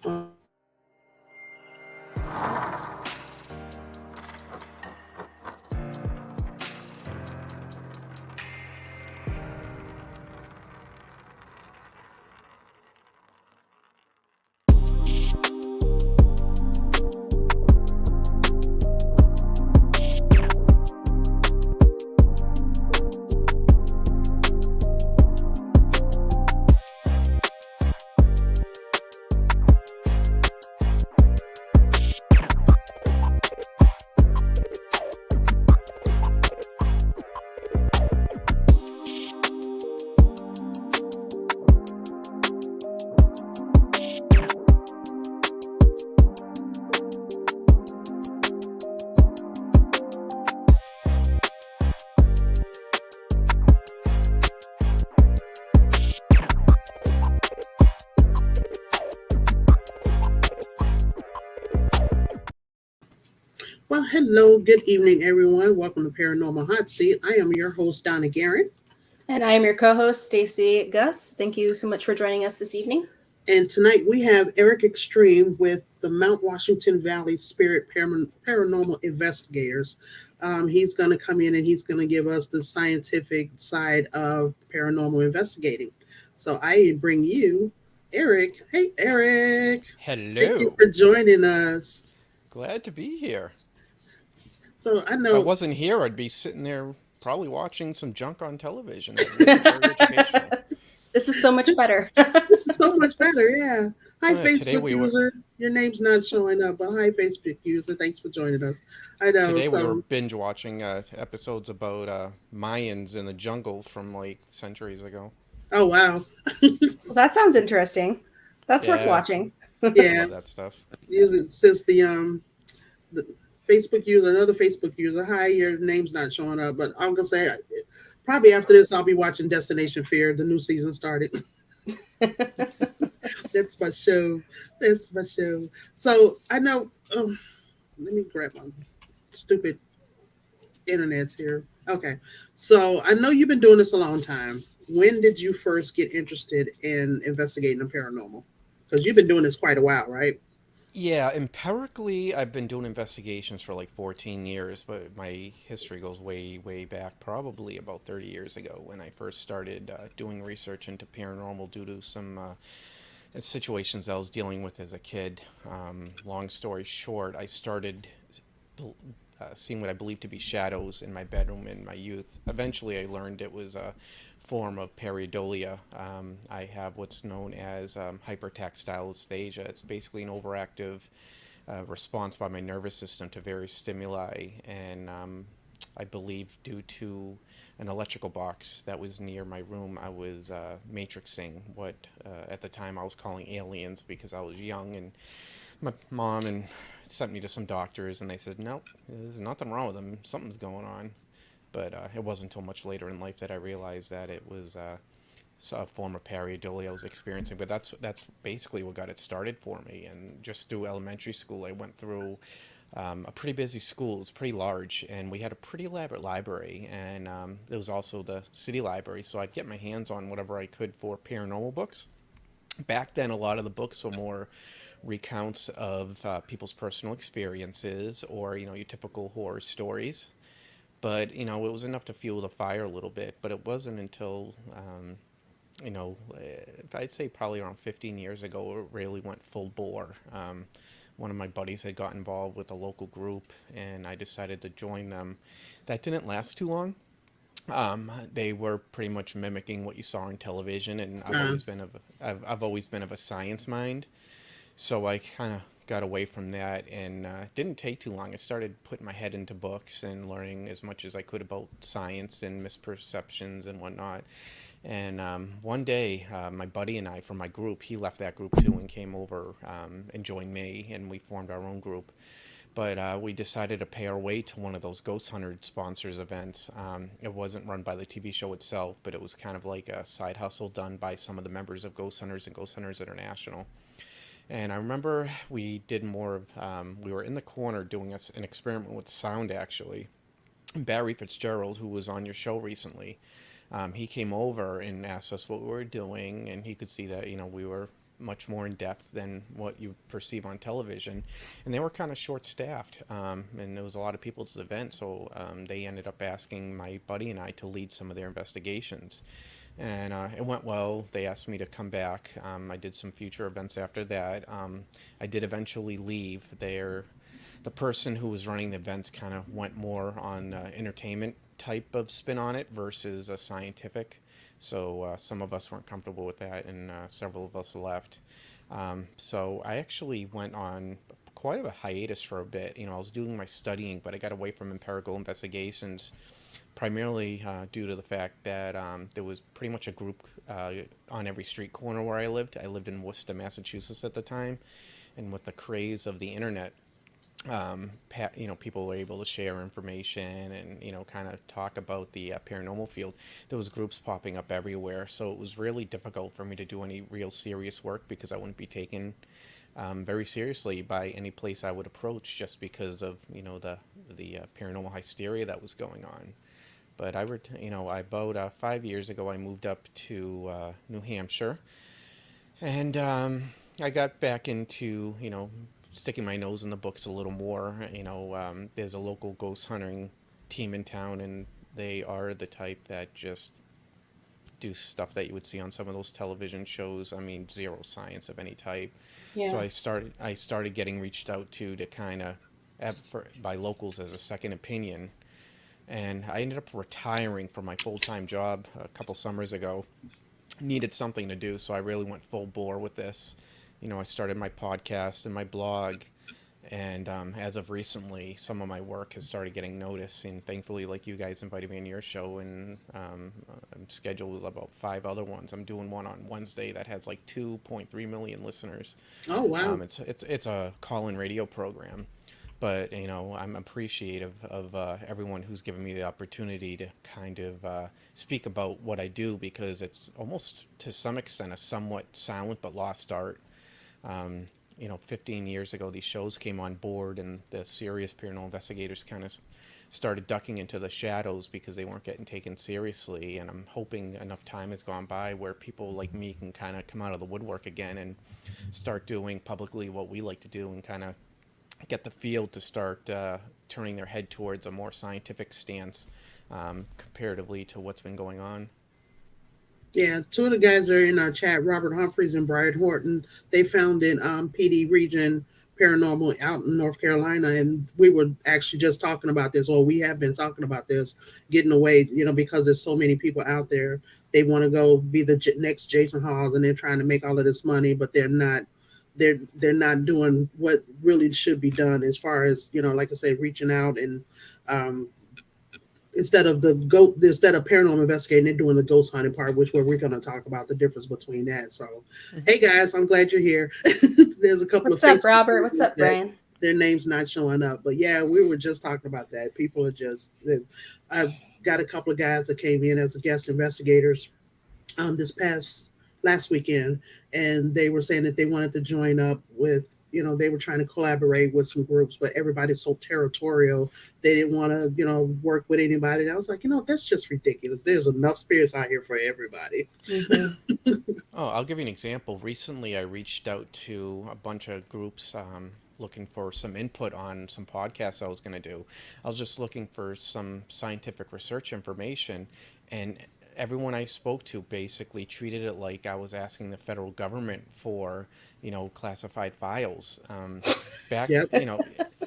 Uh, well, hello, good evening, everyone. Welcome to Paranormal Hot Seat. I am your host, Donna Guerin. And I am your co host, Stacy Gus. Thank you so much for joining us this evening. And tonight we have Eric Extreme with the Mount Washington Valley Spirit Paranormal Investigators. He's going to come in and he's going to give us the scientific side of paranormal investigating. So I bring you Eric. Hey, Eric. Thank you Hello. for joining us. Glad to be here. So I If I know. wasn't here, I'd be sitting there probably watching some junk on television that wasn't very educational. This is so much better. This is so much better, yeah. Hi, Today Facebook we were user. Your name's not showing up, but hi, Facebook user. Thanks for joining us. I know. today we were So, binge watching episodes about Mayans in the jungle from like centuries ago. oh wow, Well, that sounds interesting. That's worth Yeah, watching. I yeah. love that stuff. Using since the Facebook user, another Facebook user. Hi, your name's not showing up, but I'm gonna say probably after this, I'll be watching Destination Fear. The new season started. That's my show. That's my show. So I know. Let me grab my stupid internet's here. Okay. So I know you've been doing this a long time. When did you first get interested in investigating the paranormal? Because you've been doing this quite a while, right? Yeah, empirically, I've been doing investigations for like 14 years, but my history goes way, way back, probably about 30 years ago when I first started doing research into paranormal due to some situations I was dealing with as a kid. Long story short, I started seeing what I believed to be shadows in my bedroom in my youth. Eventually, I learned it was a form of pareidolia. I have what's known as hypertactile dysphagia. It's basically an overactive response by my nervous system to various stimuli, and I believe due to an electrical box that was near my room, I was matrixing what at the time I was calling aliens because I was young, and my mom and sent me to some doctors, and they said, "No, there's nothing wrong with him. Something's going on." But it wasn't until much later in life that I realized that it was a form of pareidolia I was experiencing. But that's basically what got it started for me. And just through elementary school, I went through a pretty busy school. It's pretty large, and we had a pretty elaborate library, and it was also the city library. So I'd get my hands on whatever I could for paranormal books. Back then, a lot of the books were more recounts of people's personal experiences, or your typical horror stories. But it was enough to fuel the fire a little bit. But it wasn't until I'd say probably around 15 years ago, it really went full bore. One of my buddies had got involved with a local group, and I decided to join them. That didn't last too long. They were pretty much mimicking what you saw on television, and Uh, I've always been of a science mind. So I kind of got away from that, and it didn't take too long. I started putting my head into books and learning as much as I could about science and misperceptions and whatnot. And one day, my buddy and I from my group, he left that group too and came over and joined me, and we formed our own group. But we decided to pay our way to one of those Ghost Hunter sponsors events. It wasn't run by the TV show itself, but it was kind of like a side hustle done by some of the members of Ghost Hunters and Ghost Hunters International. And I remember we did more of, we were in the corner doing an experiment with sound actually. Barry Fitzgerald, who was on your show recently, he came over and asked us what we were doing, and he could see that, we were much more in depth than what you perceive on television, and they were kind of short staffed, and there was a lot of people at this event, so they ended up asking my buddy and I to lead some of their investigations, and it went well. They asked me to come back. I did some future events after that. I did eventually leave. The person who was running the events kind of went more on entertainment type of spin on it versus a scientific. So some of us weren't comfortable with that, and several of us left. So I actually went on quite of a hiatus for a bit. I was doing my studying, but I got away from empirical investigations primarily due to the fact that there was pretty much a group on every street corner where I lived. I lived in Worcester, Massachusetts at the time, and with the craze of the internet, people were able to share information and kind of talk about the paranormal field. There was groups popping up everywhere, so it was really difficult for me to do any real serious work because I wouldn't be taken very seriously by any place I would approach just because of the paranormal hysteria that was going on. But about 5 years ago, I moved up to New Hampshire, and I got back into sticking my nose in the books a little more. There's a local ghost hunting team in town, and they are the type that just do stuff that you would see on some of those television shows. I mean, zero science of any type. So Yeah. I started getting reached out to kind of by locals as a second opinion, and I ended up retiring from my full-time job a couple summers ago. Needed something to do, so I really went full bore with this. I started my podcast and my blog, and as of recently, some of my work has started getting noticed, and thankfully, like you guys invited me on your show, and I'm scheduled about 5 other ones. I'm doing one on Wednesday that has like 2.3 million listeners. Oh, wow. It's a call-in radio program, but I'm appreciative of everyone who's given me the opportunity to kind of speak about what I do, because it's almost to some extent a somewhat silent but lost art. 15 years ago, these shows came on board, and the serious paranormal investigators kind of started ducking into the shadows because they weren't getting taken seriously. And I'm hoping enough time has gone by where people like me can kind of come out of the woodwork again and start doing publicly what we like to do, and kind of get the field to start turning their head towards a more scientific stance comparatively to what's been going on. Yeah, two of the guys that are in our chat, Robert Humphreys and Brian Horton, they founded PD Region Paranormal out in North Carolina, and we were actually just talking about this, or we have been talking about this, getting away, because there's so many people out there. They want to go be the next Jason Hawes, and they're trying to make all of this money, but they're not. They're not doing what really should be done as far as like I say, reaching out and um, instead of paranormal investigating, they're doing the ghost hunting part, which where we're going to talk about the difference between that. So, hey guys, I'm glad you're here. There's a couple of What's up, Facebook Robert? What's groups up, that Brian? their names not showing up, but yeah, we were just talking about that. People are just. I've got a couple of guys that came in as guest investigators this past last weekend, and they were saying that they wanted to join up with, they were trying to collaborate with some groups, but everybody's so territorial, they didn't want to, work with anybody. And I was like, that's just ridiculous. There's enough spirits out here for everybody. Oh, I'll give you an example. Recently, I reached out to a bunch of groups looking for some input on some podcasts I was going to do. I was just looking for some scientific research information, and everyone I spoke to basically treated it like I was asking the federal government for, classified files. Back, Yep.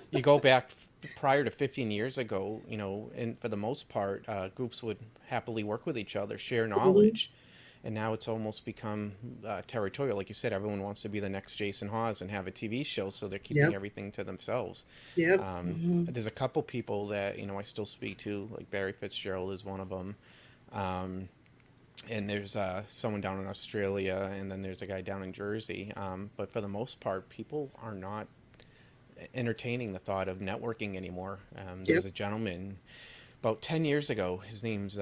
you go back prior to 15 years ago, and for the most part, groups would happily work with each other, share Hmm. knowledge. And now it's almost become territorial. Like you said, everyone wants to be the next Jason Hawes and have a TV show, so they're keeping Yep. everything to themselves. Yep. There's a couple people that I still speak to, like Barry Fitzgerald is one of them, and there's someone down in Australia, and then there's a guy down in Jersey. But for the most part, people are not entertaining the thought of networking anymore. There Yep. was a gentleman about 10 years ago. His name's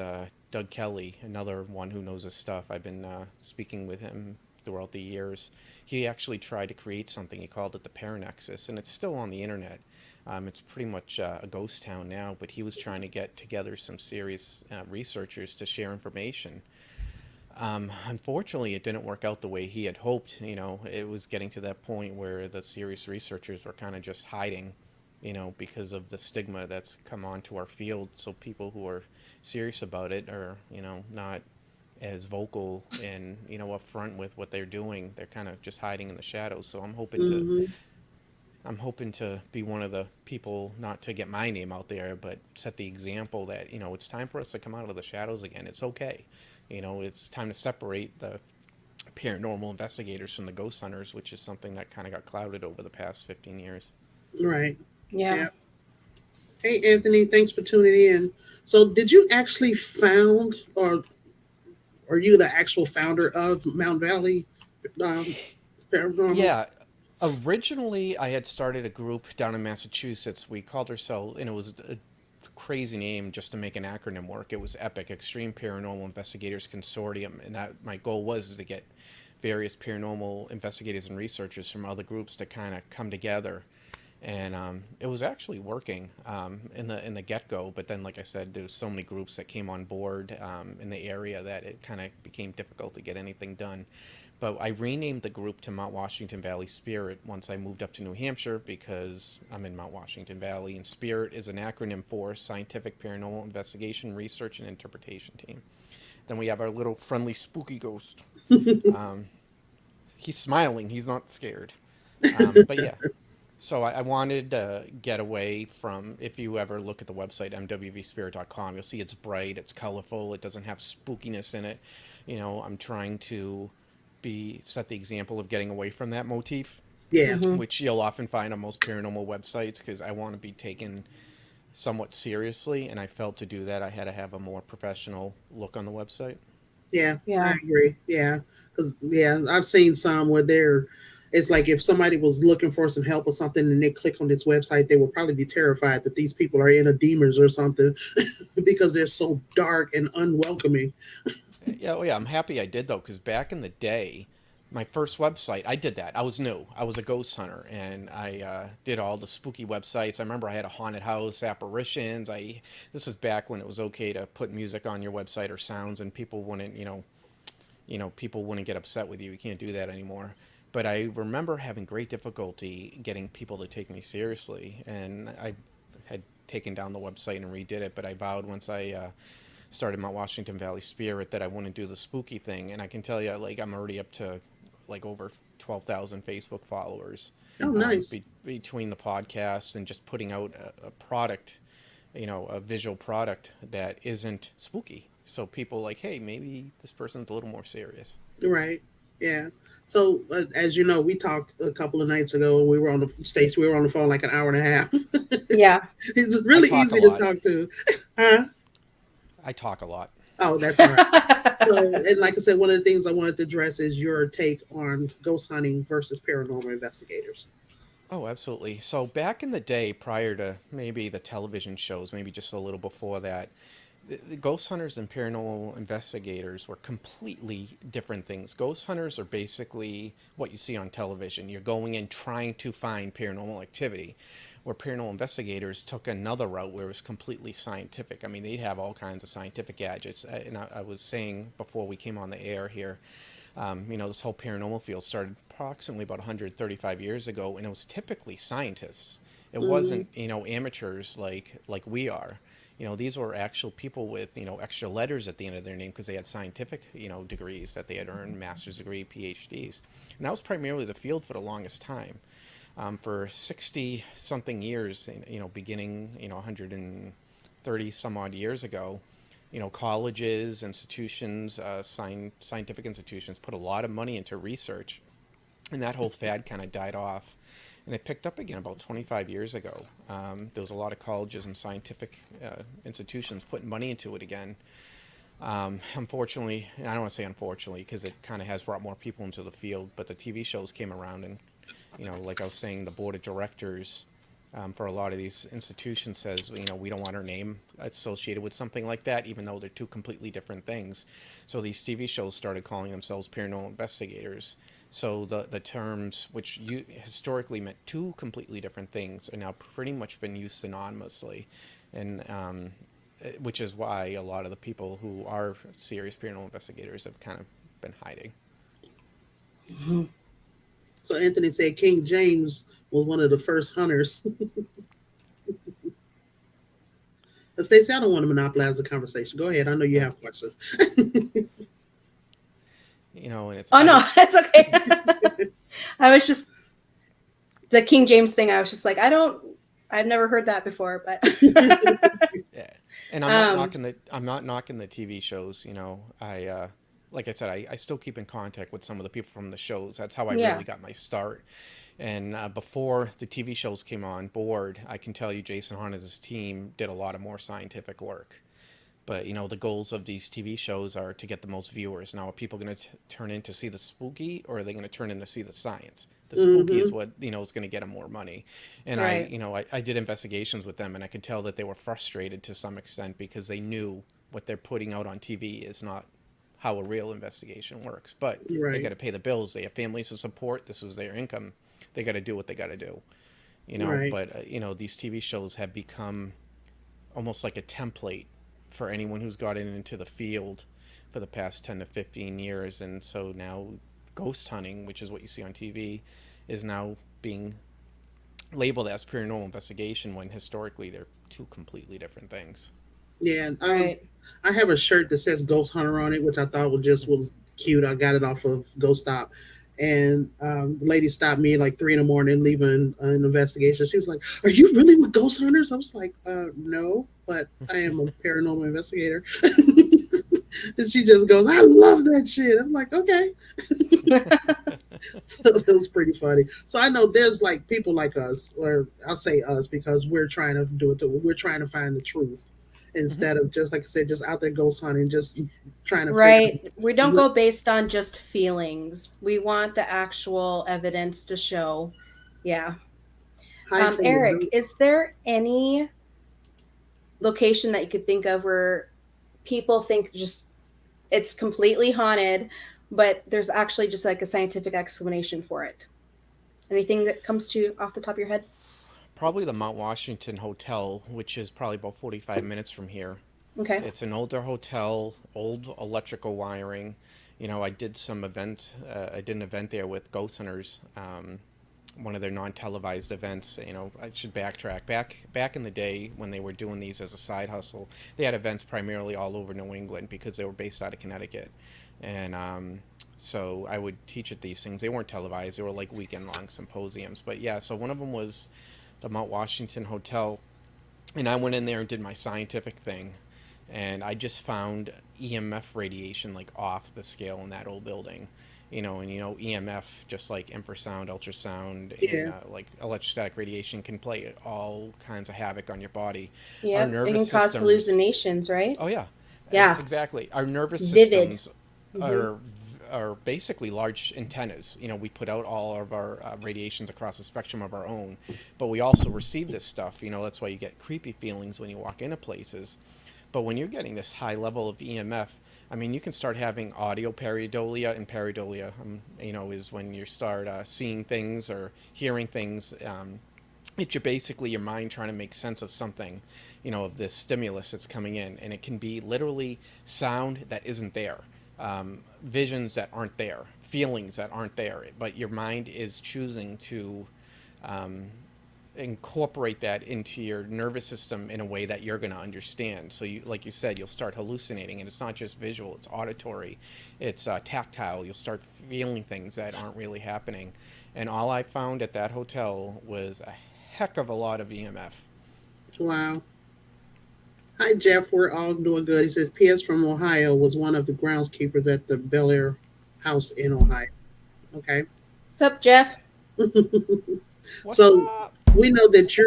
Doug Kelly, another one who knows his stuff. I've been speaking with him throughout the years. He actually tried to create something. He called it the Paranexus, and it's still on the internet. It's pretty much a ghost town now, but he was trying to get together some serious researchers to share information. Unfortunately, it didn't work out the way he had hoped. It was getting to that point where the serious researchers were kind of just hiding, because of the stigma that's come onto our field. So people who are serious about it are, not as vocal and, upfront with what they're doing. They're kind of just hiding in the shadows. So Hmm. I'm hoping to be one of the people, not to get my name out there, but set the example that, it's time for us to come out of the shadows again. It's okay. It's time to separate the paranormal investigators from the ghost hunters, which is something that kind of got clouded over the past 15 years. Right. Yeah. Yeah. Hey, Anthony, thanks for tuning in. So, did you actually found, or are you the actual founder of Mount Valley um, Paranormal? Yeah, originally I had started a group down in Massachusetts. We called ourselves, and it was a crazy name just to make an acronym work. It was EPIC, Extreme Paranormal Investigators Consortium, and that my goal was to get various paranormal investigators and researchers from other groups to kind of come together. And it was actually working in the get go. But then, like I said, there was so many groups that came on board in the area that it kind of became difficult to get anything done. But I renamed the group to Mount Washington Valley Spirit once I moved up to New Hampshire because I'm in Mount Washington Valley, and Spirit is an acronym for Scientific Paranormal Investigation Research and Interpretation Team. Then we have our little friendly spooky ghost. Um, he's smiling. He's not scared. But yeah, so I wanted to get away from, if you ever look at the website, mwvspirit.com, you'll see it's bright, it's colorful, it doesn't have spookiness in it. I'm trying to set the example of getting away from that motif, Yeah. Hmm. which you'll often find on most paranormal websites, because I want to be taken somewhat seriously, and I felt to do that I had to have a more professional look on the website. Yeah, I Yeah. agree. Yeah, because I've seen some where it's like if somebody was looking for some help or something and they click on this website, they will probably be terrified that these people are in a demons or something because they're so dark and unwelcoming. Yeah, oh yeah, I'm happy I did though, because back in the day, my first website, I did that. I was new. I was a ghost hunter, and I did all the spooky websites. I remember I had a haunted house, apparitions. This is back when it was okay to put music on your website or sounds, and people wouldn't, people wouldn't get upset with you. You can't do that anymore. But I remember having great difficulty getting people to take me seriously, and I had taken down the website and redid it. But I vowed once I started my Washington Valley Spirit that I wouldn't do the spooky thing. And I can tell you, like, I'm already up to like over 12,000 Facebook followers Oh, nice. between the podcast and just putting out a product, a visual product that isn't spooky. So people like, hey, maybe this person's a little more serious. Right. Yeah. So, as you know, we talked a couple of nights ago. We were on the phone like an hour and a half. Yeah. He's I really talk a easy to lot. talk to. Huh? I talk a lot. Oh, that's all right. So, and like I said, one of the things I wanted to address is your take on ghost hunting versus paranormal investigators. Oh, absolutely. So back in the day, prior to maybe the television shows, maybe just a little before that, the ghost hunters and paranormal investigators were completely different things. Ghost hunters are basically what you see on television. You're going in trying to find paranormal activity, where paranormal investigators took another route where it was completely scientific. I mean, they'd have all kinds of scientific gadgets. And I was saying before we came on the air here, this whole paranormal field started approximately about 135 years ago, and it was typically scientists. It Hmm. wasn't, extras like we are. These were actual people with, extra letters at the end of their name because they had scientific, degrees that they had earned, master's degree, PhDs. And that was primarily the field for the longest time. For 60 something years, beginning, 130 some odd years ago, colleges, institutions, scientific institutions put a lot of money into research, and that whole fad kind of died off. And it picked up again about 25 years ago. There was a lot of colleges and scientific institutions putting money into it again. Unfortunately, I don't want to say unfortunately because it kind of has brought more people into the field, but the TV shows came around, and like I was saying, the board of directors for a lot of these institutions says, we don't want our name associated with something like that, even though they're two completely different things. So these TV shows started calling themselves paranormal investigators. So the terms, which historically meant two completely different things, are now pretty much been used synonymously. And which is why a lot of the people who are serious paranormal investigators have kind of been hiding. So Anthony said King James was one of the first hunters. Stacey, I don't want to monopolize the conversation. Go ahead. I know you Yeah. have questions. And it's Oh I no, don't. it's okay. I was just the King James thing. I was just like, I've never heard that before, but Yeah. And um, I'm not knocking the TV shows. I like I said, I still keep in contact with some of the people from the shows. That's how I yeah, really got my start. And before the TV shows came on board, I can tell you Jason Hahn and his team did a lot of more scientific work. But the goals of these TV shows are to get the most viewers. Now, are people going to turn in to see the spooky, or are they going to turn in to see the science? The spooky is Hmm. what is going to get them more money. And right, I did investigations with them, and I could tell that they were frustrated to some extent because they knew what they're putting out on TV is not how a real investigation works. But they got Right. to pay the bills. They have families to support. This was their income. They got to do what they got to do. Right. But these TV shows have become almost like a template for anyone who's gotten into the field for the past 10 to 15 years. And so now ghost hunting, which is what you see on TV, is now being labeled as paranormal investigation when historically they're two completely different things. Yeah. right. I have a shirt that says Ghost Hunter on it, which I thought was cute. I got it off of Ghost Stop. And the lady stopped me at like 3 in the morning, leaving an investigation. She was like, "Are you really with ghost hunters?" I was like, "No, but I am a paranormal investigator." And she just goes, "I love that shit." I'm like, "Okay." So it was pretty funny. So I know there's like people like us, or I'll say us because we're trying to do it. We're trying to find the truth Mhm. instead of just like I said, just out there ghost hunting, just trying to figure out Right. We don't what go based on just feelings. We want the actual evidence to show. Yeah. hide from the Eric, dirt. is there any location that you could think of where people think just it's completely haunted, but there's actually just like a scientific explanation for it? Anything that comes to you off the top of your head? Probably the Mount Washington Hotel, which is probably about 45 minutes from here. Okay. It's an older hotel, old electrical wiring. I did some event. I did an event there with ghost hunters. One of their non-televised events. I should backtrack. Back in the day when they were doing these as a side hustle, they had events primarily all over New England because they were based out of Connecticut, and so I would teach at these things. They weren't televised. They were like weekend-long symposiums. But yeah, so one of them was the Mount Washington Hotel, and I went in there and did my scientific thing, and I just found EMF radiation like off the scale in that old building. And EMF, just like infrasound, ultrasound, and Yeah. like electrostatic radiation, can play all kinds of havoc on your body. Our Yep. It nervous can cause systems, hallucinations, right? oh yeah, Yeah. exactly. Our nervous Vivid. systems Hmm. are are basically large antennas. We put out all of our radiations across the spectrum of our own, but we also receive this stuff. That's why you get creepy feelings when you walk into places. But when you're getting this high level of EMF, I mean, you can start having audio pareidolia, and pareidolia, is when you start seeing things or hearing things. It's basically your mind trying to make sense of something, of this stimulus that's coming in, and it can be literally sound that isn't there, visions that aren't there, feelings that aren't there, but your mind is choosing to um, incorporate that into your nervous system in a way that you're going to understand. So you, like you said, you'll start hallucinating, and it's not just visual; it's auditory, it's tactile. You'll start feeling things that aren't really happening. And all I found at that hotel was a heck of a lot of EMF. Wow. Hi, Jeff. We're all doing good. He says, "P.S. from Ohio was one of the groundskeepers at the Bel Air house in Ohio." Okay. What's up, Jeff? What's So up? we know that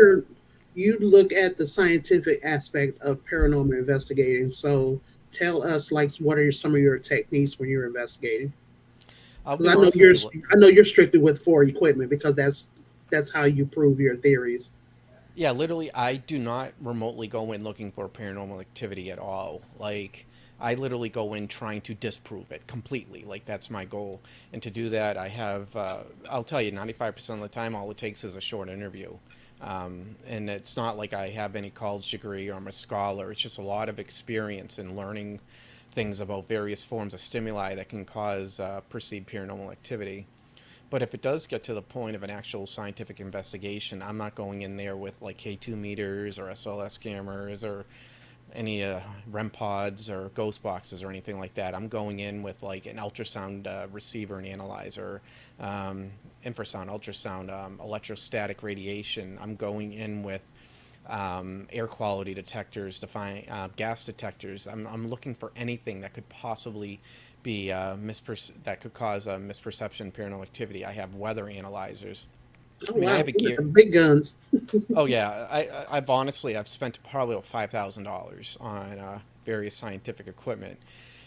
you look at the scientific aspect of paranormal investigating. So tell us, like, what are some of your techniques when you're investigating? I'll Because be honest with you. I know you're strictly with for equipment because that's how you prove your theories. Yeah, literally, I do not remotely go in looking for paranormal activity at all. Like, I literally go in trying to disprove it completely. Like, that's my goal. And to do that, I'll tell you, 95% of the time, all it takes is a short interview. And it's not like I have any college degree or I'm a scholar. It's just a lot of experience in learning things about various forms of stimuli that can cause perceived paranormal activity. But if it does get to the point of an actual scientific investigation, I'm not going in there with like K2 meters or SLS cameras or any REM pods or ghost boxes or anything like that. I'm going in with like an ultrasound receiver and analyzer, infrasound, ultrasound, electrostatic radiation. I'm going in with air quality detectors to find gas detectors. I'm looking for anything that could possibly be that could cause a misperception paranormal activity. I have weather analyzers. Oh I mean, I wow, have a you got gear. the big guns. Oh yeah, I've honestly I've spent probably about $5,000 on various scientific equipment,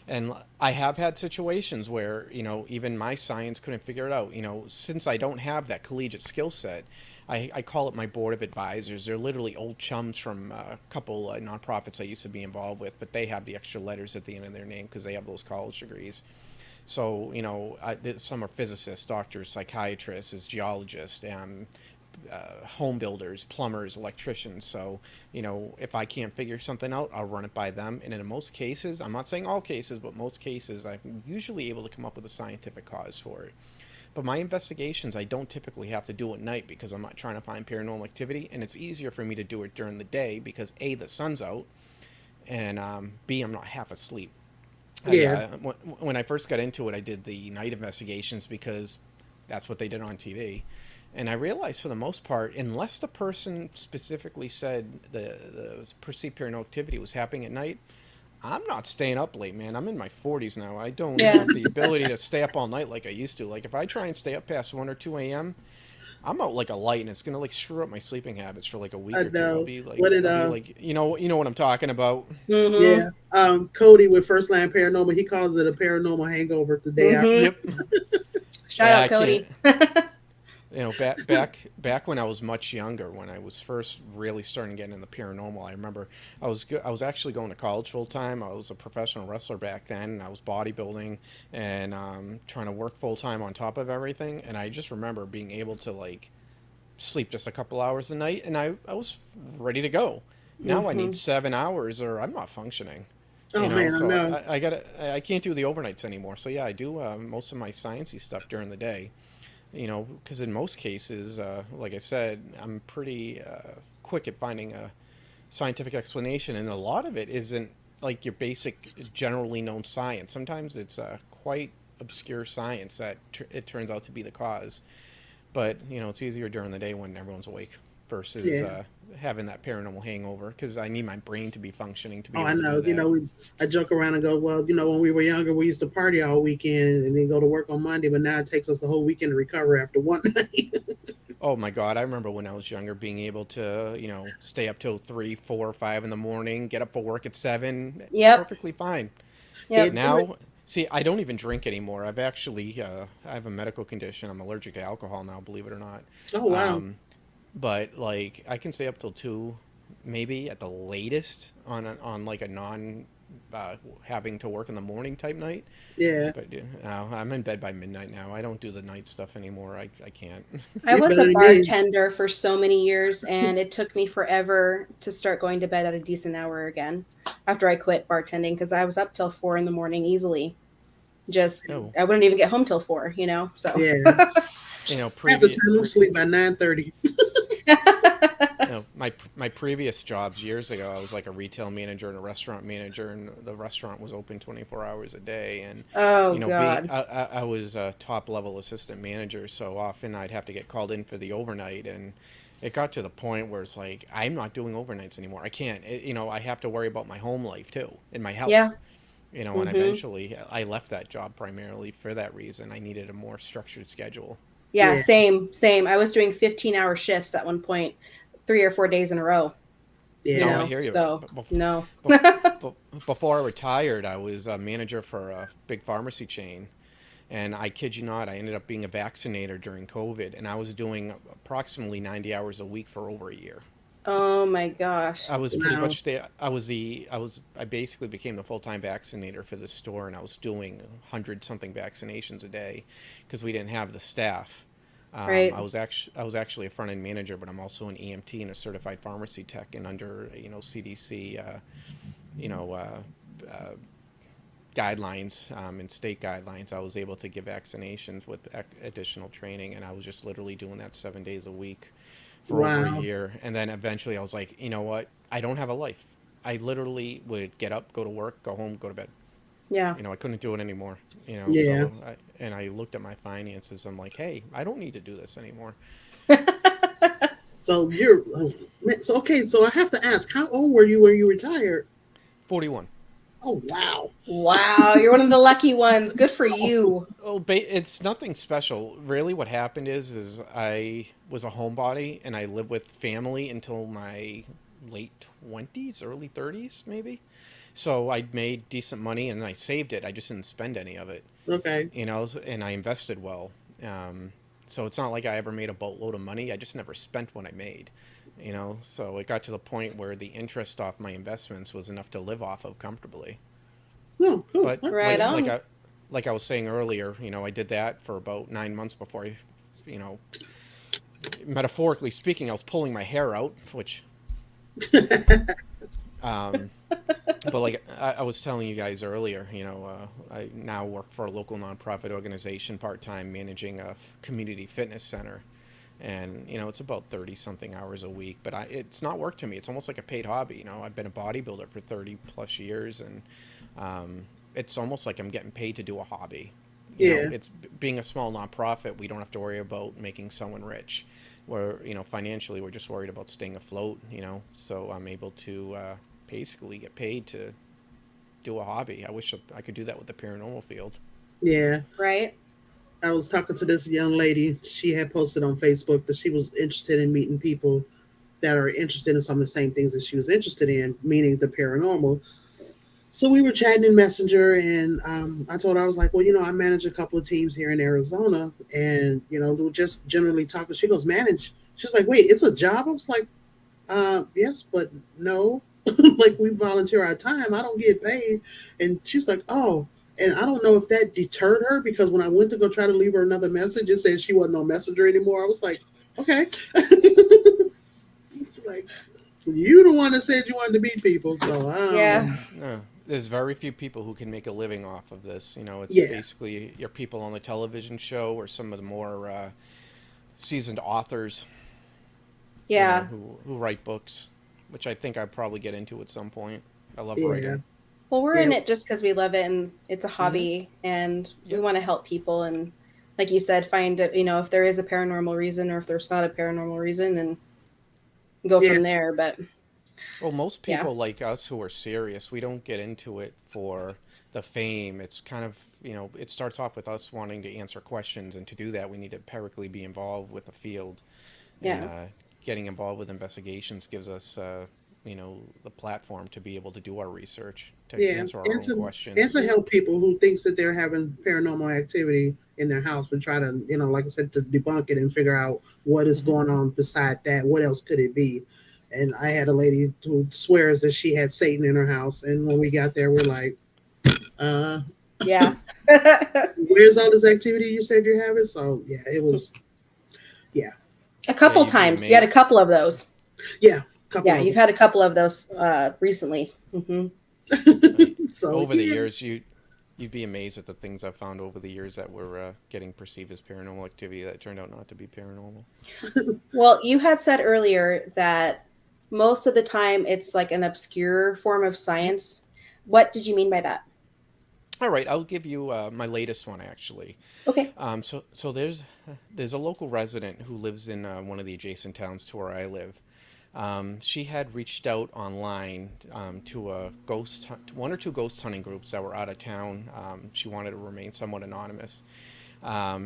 and I have had situations where even my science couldn't figure it out. Since I don't have that collegiate skill set, I call it my board of advisors. They're literally old chums from a couple nonprofits I used to be involved with, but they have the extra letters at the end of their name because they have those college degrees. So some are physicists, doctors, psychiatrists, geologists, home builders, plumbers, electricians. So, if I can't figure something out, I'll run it by them. And in most cases, I'm not saying all cases, but most cases, I'm usually able to come up with a scientific cause for it. But my investigations, I don't typically have to do at night because I'm not trying to find paranormal activity. And it's easier for me to do it during the day because A, the sun's out, and B, I'm not half asleep. Yeah, When I first got into it, I did the night investigations because that's what they did on TV. And I realized for the most part, unless the person specifically said the perceived paranormal activity was happening at night, I'm not staying up late, man. I'm in my 40s now. I don't Yeah. have the ability to stay up all night like I used to. Like if I try and stay up past 1 or 2 a.m., I'm out like a light, and it's gonna like screw up my sleeping habits for like a I week or two. know. What did I'll be like, you know what I'm talking about. Mm-hmm. yeah, Cody with First Line Paranormal, he calls it a paranormal hangover the day after. Mm-hmm. Yep. Shout Yeah, out I can't. Cody. Back when I was much younger, when I was first really starting to get into the paranormal, I remember I was actually going to college full time. I was a professional wrestler back then, and I was bodybuilding and trying to work full time on top of everything. And I just remember being able to like sleep just a couple hours a night, and I was ready to go. Now I need Mm-hmm. 7 hours, or I'm not functioning. Oh man, I So know. I can't do the overnights anymore. So yeah, I do most of my sciencey stuff during the day. Because in most cases, like I said, I'm pretty quick at finding a scientific explanation, and a lot of it isn't like your basic, generally known science. Sometimes it's quite obscure science that it turns out to be the cause. But it's easier during the day when everyone's awake versus Yeah. having that paranormal hangover because I need my brain to be functioning to be Oh, I able to know. do that. I joke around and go, well, when we were younger, we used to party all weekend and then go to work on Monday, but now it takes us the whole weekend to recover after one night. Oh my God, I remember when I was younger being able to, stay up till 3, 4, 5 in the morning, get up for work at 7, Yep. perfectly fine. Can't Yep. do it. Now, see, I don't even drink anymore. I've actually, I have a medical condition. I'm allergic to alcohol now, believe it or not. Oh wow. Um, but like, I can stay up till 2, maybe at the latest on like a non, having to work in the morning type night. Yeah. But I'm in bed by midnight now. I don't do the night stuff anymore. I can't. I You're was better a than me. bartender for so many years, and it took me forever to start going to bed at a decent hour again after I quit bartending because I was up till 4 in the morning easily. Just Oh, I wouldn't even get home till 4. So Yeah. Half the previous. time I'm asleep by 9:30. My previous jobs years ago, I was like a retail manager and a restaurant manager, and the restaurant was open 24 hours a day. And Oh being God. I was a top level assistant manager, so often I'd have to get called in for the overnight, and it got to the point where it's like I'm not doing overnights anymore. I can't. I have to worry about my home life too and my health. Yeah. And Hmm. eventually I left that job primarily for that reason. I needed a more structured schedule. Yeah. Yeah. Same. I was doing 15-hour shifts at one point, 3 or 4 days in a row. You No, Yeah. I know. hear you. So no. Bef- Before I retired, I was a manager for a big pharmacy chain. And I kid you not, I ended up being a vaccinator during COVID, and I was doing approximately 90 hours a week for over a year. Oh my gosh. I was pretty Wow. much I basically became the full-time vaccinator for the store, and I was doing 100 something vaccinations a day because we didn't have the staff. Right. I was actually a front end manager, but I'm also an EMT and a certified pharmacy tech, and under CDC you know uh, guidelines and state guidelines, I was able to give vaccinations with additional training, and I was just literally doing that 7 days a week for over a Wow. year. And then eventually, I was like, you know what? I don't have a life. I literally would get up, go to work, go home, go to bed. Yeah. I couldn't do it anymore. Yeah. And I looked at my finances. I'm like, hey, I don't need to do this anymore. So you're so okay. So I have to ask, how old were you when you retired? 41. Oh wow. Wow, you're one of the lucky ones. Good for you. Oh, it's nothing special. Really, what happened is I was a homebody and I lived with family until my late 20s, early 30s, maybe. So I made decent money and I saved it. I just didn't spend any of it, Okay. and I invested well. So it's not like I ever made a boatload of money. I just never spent what I made, So it got to the point where the interest off my investments was enough to live off of comfortably. Oh, cool. But Right on. like I was saying earlier, I did that for about 9 months before you know, metaphorically speaking, I was pulling my hair out, which, um, but like I was telling you guys earlier, I now work for a local nonprofit organization part time, managing a community fitness center, and it's about 30 something hours a week. But it's not work to me. It's almost like a paid hobby. I've been a bodybuilder for 30 plus years, and it's almost like I'm getting paid to do a hobby. Yeah. It's being a small nonprofit. We don't have to worry about making someone rich. Where financially, we're just worried about staying afloat. So I'm able to basically get paid to do a hobby. I wish I could do that with the paranormal field. Yeah. Right? I was talking to this young lady. She had posted on Facebook that she was interested in meeting people that are interested in some of the same things that she was interested in, meaning the paranormal. So we were chatting in Messenger, and I told her, I was like, well, I manage a couple of teams here in Arizona, and we were just generally talking. She goes, manage. She's like, wait, it's a job. I was like, yes, but no. Like, we volunteer our time. I don't get paid. And she's like, oh. And I don't know if that deterred her, because when I went to go try to leave her another message, it said she wasn't on Messenger anymore. I was like, okay. It's like, you the one that said you wanted to meet people. So, Yeah. No, there's very few people who can make a living off of this. It's yeah, basically your people on the television show or some of the more seasoned authors, Yeah. who write books, which I think I'd probably get into at some point. I love yeah, writing. Well, we're yeah, in it just because we love it and it's a Mm-hmm. hobby and we Yep. want to help people. And like you said, find, if there is a paranormal reason or if there's not a paranormal reason and go yeah, from there. But Well, most yeah. people like us who are serious, we don't get into it for the fame. It's kind of, it starts off with us wanting to answer questions, and to do that, we need to empirically be involved with the field. And Yeah. getting involved with investigations gives us, the platform to be able to do our research, to yeah. answer our own And questions. to help people who thinks that they're having paranormal activity in their house, and try to, like I said, to debunk it and figure out what is Hmm. going on beside that. What else could it be? And I had a lady who swears that she had Satan in her house, and when we got there, we're like, uh, Yeah. where's all this activity you said you're having? So yeah, it was, yeah, A Yeah, couple you'd be times. You had a amazed. couple of those. yeah, a couple Yeah, of you've them. had a couple of those recently. Hmm. So Over the yeah, years, you'd be amazed at the things I've found over the years that were getting perceived as paranormal activity that turned out not to be paranormal. Well, you had said earlier that most of the time it's like an obscure form of Yep. science. What did you mean by that? All right, I'll give you my latest one actually. Okay. So there's a local resident who lives in one of the adjacent towns to where I live. She had reached out online to one or two ghost hunting groups that were out of town. She wanted to remain somewhat anonymous.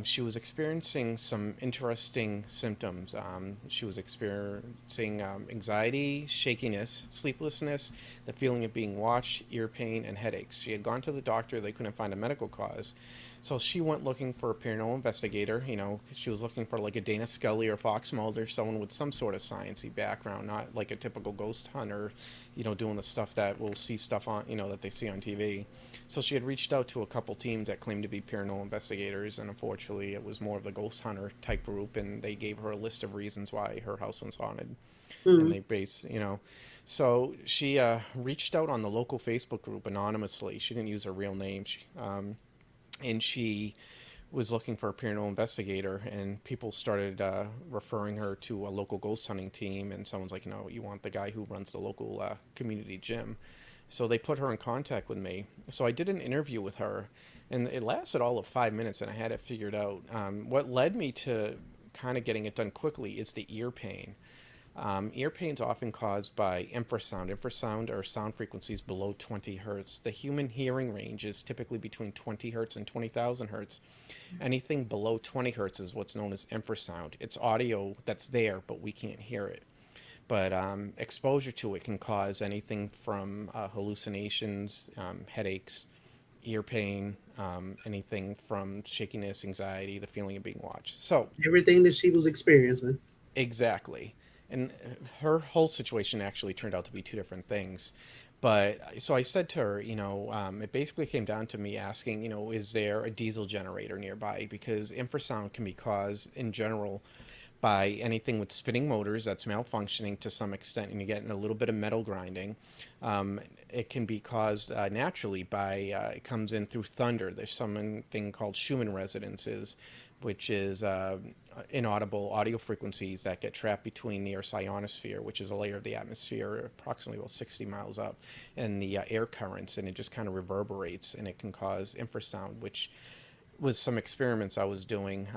She was experiencing some interesting symptoms. She was experiencing anxiety, shakiness, sleeplessness, the feeling of being watched, ear pain, and headaches. She had gone to the doctor, they couldn't find a medical cause. So she went looking for a paranormal investigator. She was looking for like a Dana Scully or Fox Mulder, someone with some sort of sciencey background, not like a typical ghost hunter, doing the stuff that we'll see stuff on, that they see on TV. So she had reached out to a couple teams that claimed to be paranormal investigators, and unfortunately, it was more of the ghost hunter type group, and they gave her a list of reasons why her house was haunted, and Mm. they base, so she reached out on the local Facebook group anonymously. She didn't use her real name, and she was looking for a paranormal investigator, and people started referring her to a local ghost hunting team, and someone's like, you want the guy who runs the local community gym. So they put her in contact with me. So I did an interview with her, and it lasted all of 5 minutes, and I had it figured out. What led me to kind of getting it done quickly is the ear pain. Ear pain is often caused by infrasound. Infrasound are sound frequencies below 20 hertz. The human hearing range is typically between 20 hertz and 20,000 hertz. Anything below 20 hertz is what's known as infrasound. It's audio that's there, but we can't hear it. But exposure to it can cause anything from hallucinations, headaches, ear pain, anything from shakiness, anxiety, the feeling of being watched. So, Everything that she was experiencing. exactly. And her whole situation actually turned out to be two different things. But so I said to her, it basically came down to me asking, is there a diesel generator nearby? Because infrasound can be caused in general by anything with spinning motors that's malfunctioning to some extent, and you're getting a little bit of metal grinding. It can be caused naturally by, it comes in through thunder. There's something called Schumann resonances, which is inaudible audio frequencies that get trapped between the Earth's ionosphere, which is a layer of the atmosphere approximately about 60 miles up, and the air currents, and it just kind of reverberates, and it can cause infrasound, which was some experiments I was doing.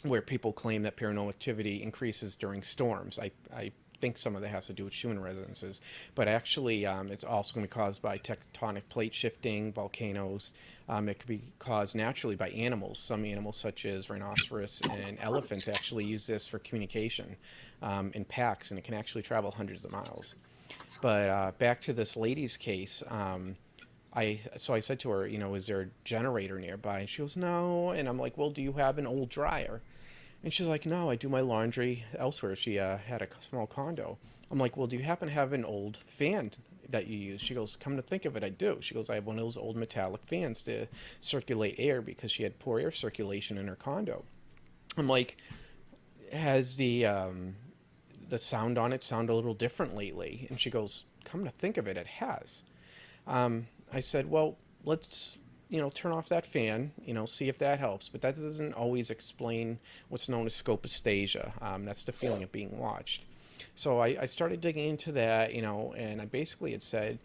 Where people claim that paranormal activity increases during storms. I think some of that has to do with Schumann resonances, but actually it's also going to be caused by tectonic plate shifting, volcanoes. It could be caused naturally by animals. Some animals, such as rhinoceros and elephants, actually use this for communication in packs, and it can actually travel hundreds of miles. But back to this lady's case, I said to her, is there a generator nearby? And she goes, no. And I'm like, well, do you have an old dryer? And she's like, no, I do my laundry elsewhere. She had a small condo. I'm like, well, do you happen to have an old fan that you use? She goes, come to think of it, I do. She goes, I have one of those old metallic fans to circulate air because she had poor air circulation in her condo. I'm like, has the sound on it sound a little different lately? And she goes, come to think of it, it has. I said, well, let's, turn off that fan, see if that helps. But that doesn't always explain what's known as scopastasia. That's the feeling of being watched. So I started digging into that, and I basically had said,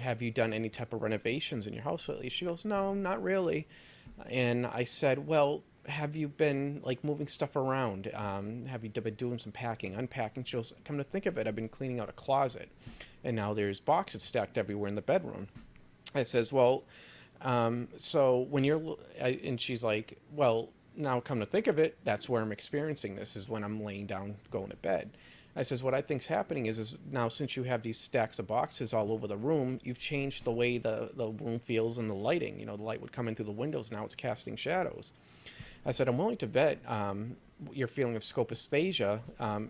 have you done any type of renovations in your house lately? She goes, no, not really. And I said, well, have you been like moving stuff around? Have you been doing some packing, unpacking? She goes, come to think of it, I've been cleaning out a closet, and now there's boxes stacked everywhere in the bedroom. I says, well, so when and she's like, well, now come to think of it, that's where I'm experiencing this, is when I'm laying down, going to bed. I says, what I think's happening is now since you have these stacks of boxes all over the room, you've changed the way the room feels and the lighting. The light would come in through the windows, now it's casting shadows. I said, I'm willing to bet your feeling of scopastasia,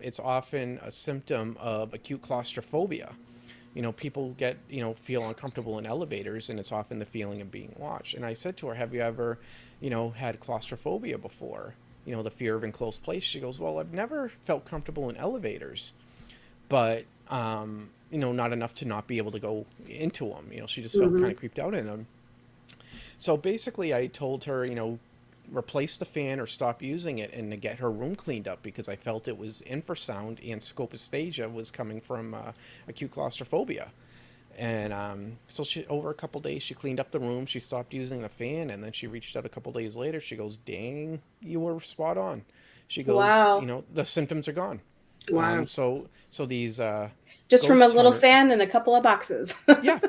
it's often a symptom of acute claustrophobia. People feel uncomfortable in elevators, and it's often the feeling of being watched. And I said to her, have you ever, had claustrophobia before? The fear of enclosed place. She goes, well, I've never felt comfortable in elevators, but, not enough to not be able to go into them. She just felt kind of creeped out in them. So basically I told her, replace the fan or stop using it, and to get her room cleaned up, because I felt it was infrasound and scopastasia was coming from acute claustrophobia. And so over a couple days, she cleaned up the room. She stopped using the fan, and then she reached out a couple days later. She goes, dang, you were spot on. She goes, Wow. the symptoms are gone. Wow. So these Just from a ghost little hunter, fan and a couple of boxes. yeah.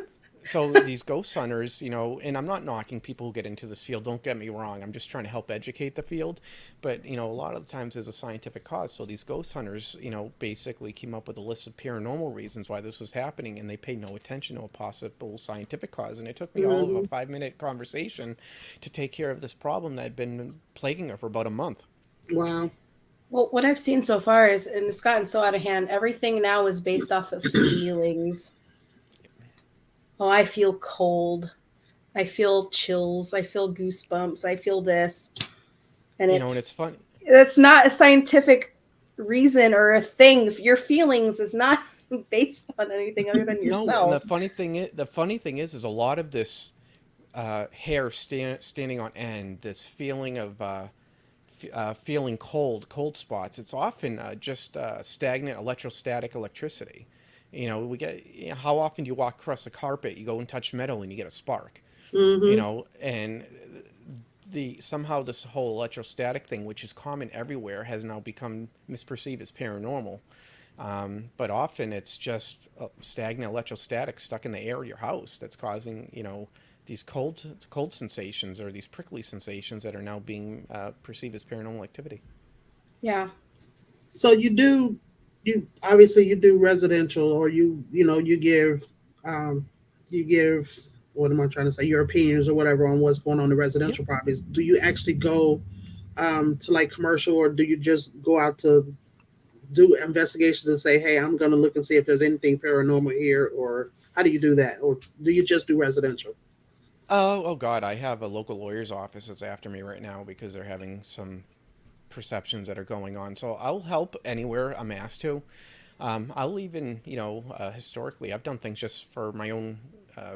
So these ghost hunters, and I'm not knocking people who get into this field. Don't get me wrong. I'm just trying to help educate the field. But, a lot of the times there's a scientific cause. So these ghost hunters, basically came up with a list of paranormal reasons why this was happening, and they paid no attention to a possible scientific cause. And it took me all of a 5-minute conversation to take care of this problem that had been plaguing her for about a month. Wow. Well, what I've seen so far is, and it's gotten so out of hand, everything now is based off of feelings. Oh, I feel cold. I feel chills, I feel goosebumps, I feel this. And And it's fun. it's not a scientific reason or a thing. Your feelings is not based on anything other than No, and yourself. the funny thing is a lot of this hair standing on end, this feeling of feeling cold spots. It's often just stagnant electrostatic electricity. We get, how often do you walk across a carpet, you go and touch metal, and you get a spark? Mm-hmm. And the somehow this whole electrostatic thing, which is common everywhere, has now become misperceived as paranormal. But often it's just stagnant electrostatic stuck in the air of your house that's causing, these cold sensations or these prickly sensations that are now being perceived as paranormal activity. Yeah. So you obviously you do residential, or um, you give, what am I trying to say, your opinions or whatever on what's going on in Yep. residential properties. Do you actually go to like commercial, or do you just go out to do investigations and say, hey, I'm going to look and see if there's anything paranormal here, or how do you do that, or do you just do residential? Oh God, I have a local lawyer's office that's after me right now because they're having some perceptions that are going on. So I'll help anywhere I'm asked to. I'll even, historically, I've done things just for my own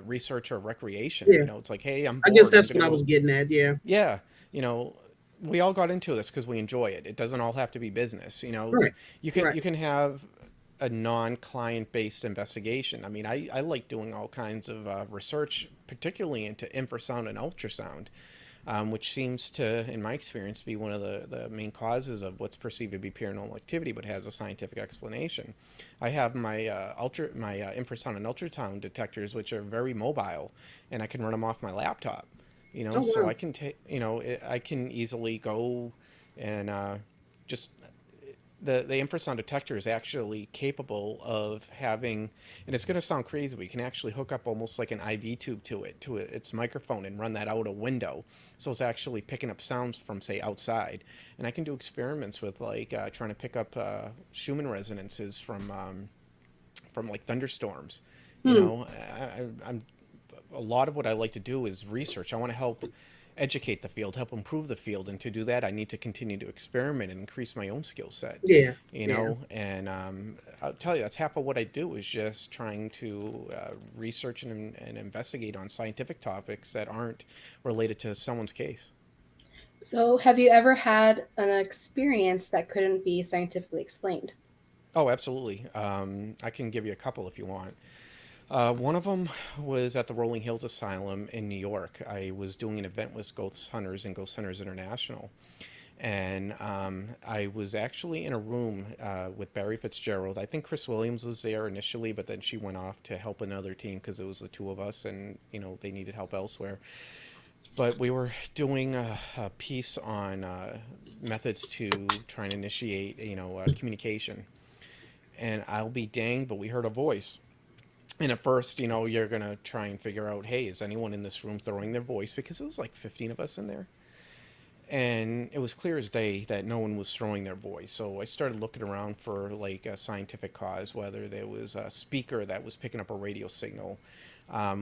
research or recreation. Yeah, It's like, hey, I'm I guess bored. I'm that's gonna what I was go. getting at. Yeah. Yeah, you know, we all got into this because we enjoy it. It doesn't all have to be business. Right. Right. You can have a non-client based investigation. I mean, I like doing all kinds of research, particularly into infrasound and ultrasound, which seems to, in my experience, be one of the main causes of what's perceived to be paranormal activity, but has a scientific explanation. I have my infrasound and ultrasound detectors, which are very mobile, and I can run them off my laptop. Oh So wow. I can take, I can easily go and just the infrasound detector is actually capable of having, and it's going to sound crazy, but you can actually hook up almost like an IV tube to its microphone and run that out a window. So it's actually picking up sounds from, say, outside. And I can do experiments with like trying to pick up Schumann resonances from like thunderstorms. Hmm. I'm a lot of what I like to do is research. I want to help educate the field, help improve the field, and to do that, I need to continue to experiment and increase my own skill set. Yeah. Yeah. And I'll tell you, that's half of what I do is just trying to research and investigate on scientific topics that aren't related to someone's case. So, have you ever had an experience that couldn't be scientifically explained? Oh, absolutely. I can give you a couple if you want. One of them was at the Rolling Hills Asylum in New York. I was doing an event with Ghost Hunters and Ghost Hunters International. And I was actually in a room with Barry Fitzgerald. I think Chris Williams was there initially, but then she went off to help another team because it was the two of us and, they needed help elsewhere. But we were doing a piece on methods to try and initiate, communication. And I'll be danged, but we heard a voice. And at first, you're going to try and figure out, hey, is anyone in this room throwing their voice? Because it was like 15 of us in there. And it was clear as day that no one was throwing their voice. So I started looking around for like a scientific cause, whether there was a speaker that was picking up a radio signal,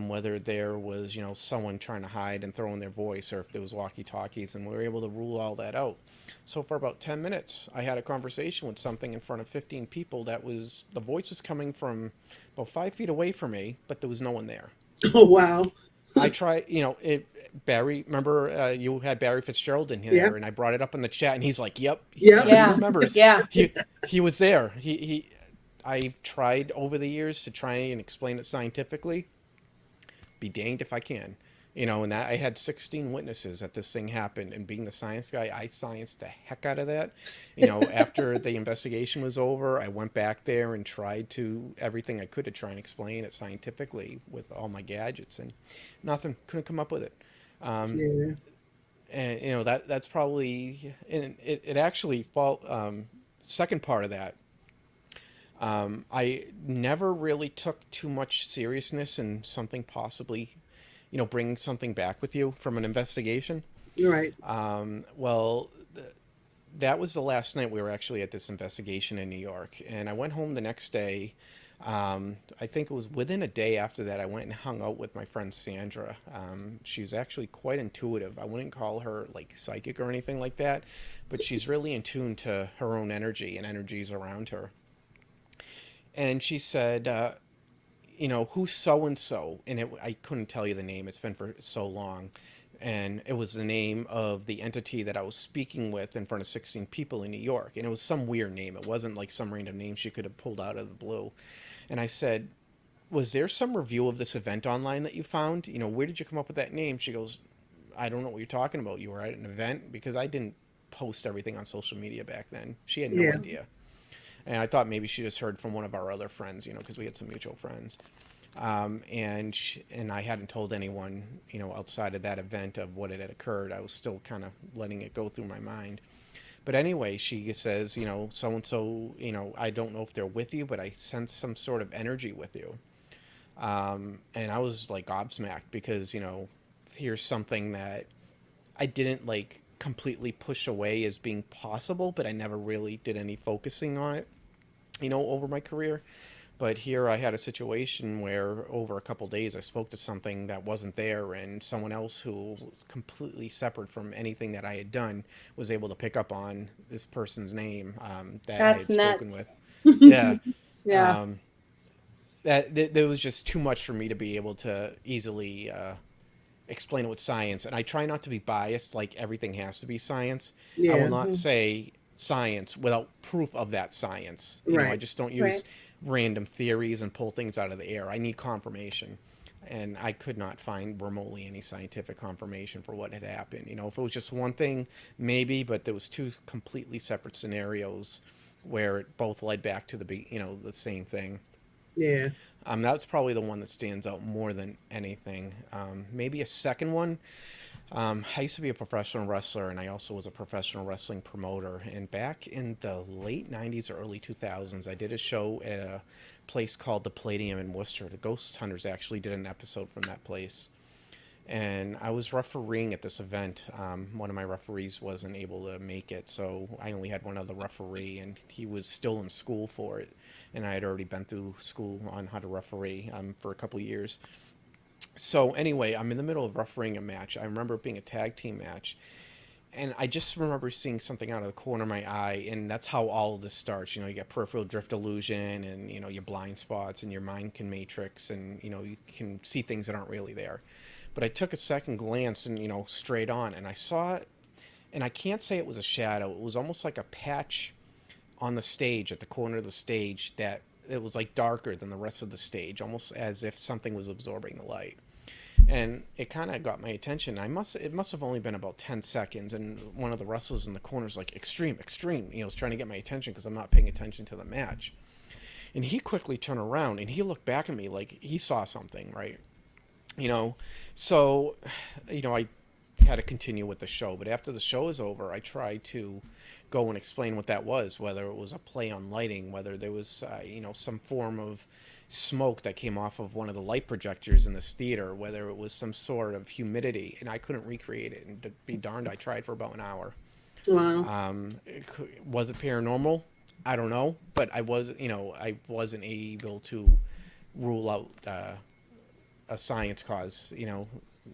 whether there was, someone trying to hide and throwing their voice, or if there was walkie-talkies, and we were able to rule all that out. So for about 10 minutes, I had a conversation with something in front of 15 people that was, the voice was coming from about 5 feet away from me, but there was no one there. Oh wow. I try, Barry, remember you had Barry Fitzgerald in Yeah. here, and I brought it up in the chat, and he's like, "Yep, Yeah. he Yeah. remembers. Yeah. He was there. I've tried over the years to try and explain it scientifically. Be danged if I can, And that I had 16 witnesses that this thing happened, and being the science guy, I scienced the heck out of that. After the investigation was over, I went back there and tried to everything I could to try and explain it scientifically with all my gadgets, and nothing. Couldn't come up with it. Um, Yeah. and that's probably, and it actually fall. Second part of that, I never really took too much seriousness in something possibly, bringing something back with you from an investigation. You're right. Well, that was the last night we were actually at this investigation in New York, and I went home the next day. I think it was within a day after that, I went and hung out with my friend Sandra. She's actually quite intuitive. I wouldn't call her like psychic or anything like that, but she's really in tune to her own energy and energies around her. And she said, who's so and so? And I couldn't tell you the name. It's been for so long. And it was the name of the entity that I was speaking with in front of 16 people in New York. And it was some weird name. It wasn't like some random name she could have pulled out of the blue. And I said, was there some review of this event online that you found? Where did you come up with that name? She goes, I don't know what you're talking about. You were at an event? Because I didn't post everything on social media back then. She had no Yeah. idea. And I thought maybe she just heard from one of our other friends, because we had some mutual friends. And I hadn't told anyone, outside of that event of what had occurred. I was still kind of letting it go through my mind. But anyway, she says, so and so, I don't know if they're with you, but I sense some sort of energy with you. And I was like gobsmacked because, here's something that I didn't like completely push away as being possible, but I never really did any focusing on it, over my career. But here I had a situation where over a couple days I spoke to something that wasn't there, and someone else who was completely separate from anything that I had done was able to pick up on this person's name that I That's had spoken nuts. with. Yeah. Yeah. Um, that was just too much for me to be able to easily explain it with science. And I try not to be biased, like everything has to be science. I will Yeah. not Mhm. say science without proof of that science. I Right. just don't use Right. random theories and pull things out of the air. I need confirmation. And I could not find remotely any scientific confirmation for what had happened. If it was just one thing, maybe, but there was two completely separate scenarios where it both led back to the same thing. Yeah. That's probably the one that stands out more than anything. Maybe a second one. I used to be a professional wrestler, and I also was a professional wrestling promoter. And back in the late '90s or early 2000s, I did a show at a place called the Palladium in Worcester. The Ghost Hunters actually did an episode from that place, and I was refereeing at this event. One of my referees wasn't able to make it, so I only had one other referee, and he was still in school for it. And I had already been through school on how to referee for a couple of years. So anyway, I'm in the middle of refereeing a match. I remember it being a tag team match, and I just remember seeing something out of the corner of my eye, and that's how all of this starts. You get peripheral drift illusion, and your blind spots, and your mind can matrix, and you can see things that aren't really there. But I took a second glance and straight on, and I saw it, and I can't say it was a shadow. It was almost like a patch on the stage at the corner of the stage that it was like darker than the rest of the stage, almost as if something was absorbing the light. And it kind of got my attention. It must have only been about 10 seconds, and one of the wrestlers in the corner is like, extreme, extreme, was trying to get my attention because I'm not paying attention to the match. And he quickly turned around and he looked back at me like he saw something, right? you know so I had to continue with the show, but after the show is over I tried to go and explain what that was, whether it was a play on lighting, whether there was some form of smoke that came off of one of the light projectors in this theater, whether it was some sort of humidity, and I couldn't recreate it. And to be darned, I tried for about an hour. Wow. Was it paranormal? I don't know, but I wasn't able to rule out a science cause.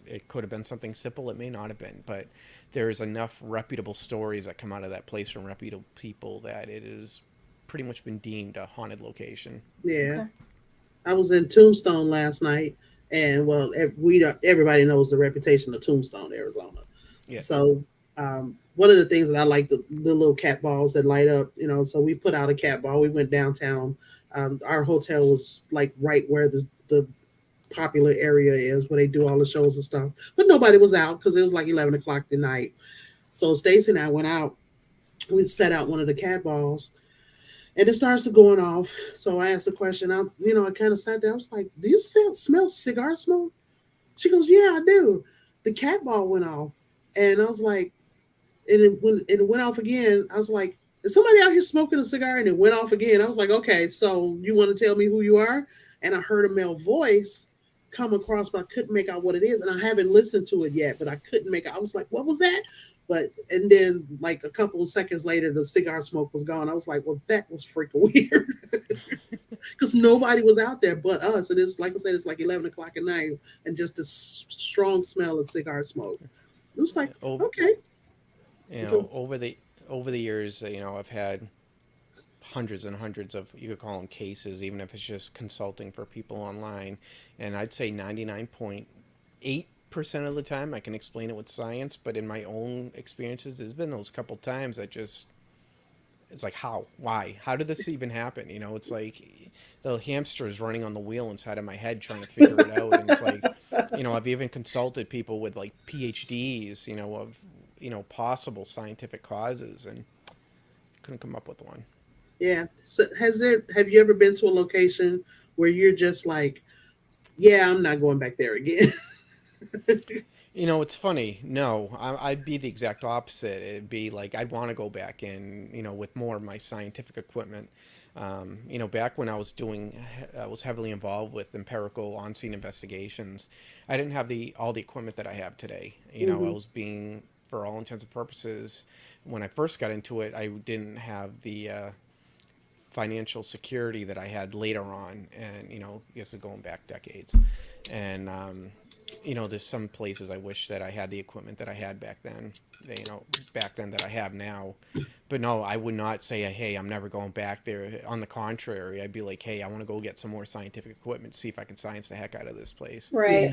It could have been something simple. It may not have been, but there's enough reputable stories that come out of that place from reputable people that it has pretty much been deemed a haunted location. Yeah. Okay. I was in Tombstone last night, and well, everybody knows the reputation of Tombstone, Arizona. Yeah. So, one of the things that I like the little cat balls that light up, So we put out a cat ball. We went downtown. Our hotel was like right where the popular area is, where they do all the shows and stuff. But nobody was out because it was like 11 o'clock at night. So Stacy and I went out. We set out one of the cat balls, and it starts to going off. So I asked the question. I kind of sat there. I was like, "Do you smell cigar smoke?" She goes, "Yeah, I do." The cat ball went off, and I was like, when it went off again, I was like, "Is somebody out here smoking a cigar?" And it went off again. I was like, "Okay, so you want to tell me who you are?" And I heard a male voice come across, but I couldn't make out what it is. And I haven't listened to it yet, but I couldn't make out. I was like, what was that? But, and then like a couple of seconds later, the cigar smoke was gone. I was like, well, that was freaking weird. Because nobody was out there but us. And it's like I said, it's like 11 o'clock at night and just this strong smell of cigar smoke. It was like, Over, okay. So, over the years, I've had hundreds and hundreds of, you could call them cases, even if it's just consulting for people online, and I'd say 99.8% of the time I can explain it with science, but in my own experiences, there's been those couple times that just, it's like, how did this even happen? It's like the hamster is running on the wheel inside of my head trying to figure it out. And it's like, I've even consulted people with like PhDs, of possible scientific causes, and couldn't come up with one. yeah. So have you ever been to a location where you're just like, yeah, I'm not going back there again? It's funny. No, I'd be the exact opposite. It'd be like I'd want to go back in, with more of my scientific equipment. Back when I was heavily involved with empirical on-scene investigations. I didn't have all the equipment that I have today. I Hmm. was being, for all intents and purposes, when I first got into it, I didn't have the financial security that I had later on, and this is going back decades, and there's some places I wish that I had the equipment that I had back then, back then that I have now. But no, I would not say, hey, I'm never going back there. On the contrary, I'd be like, hey, I want to go get some more scientific equipment, see if I can science the heck out of this place. Yeah. Right.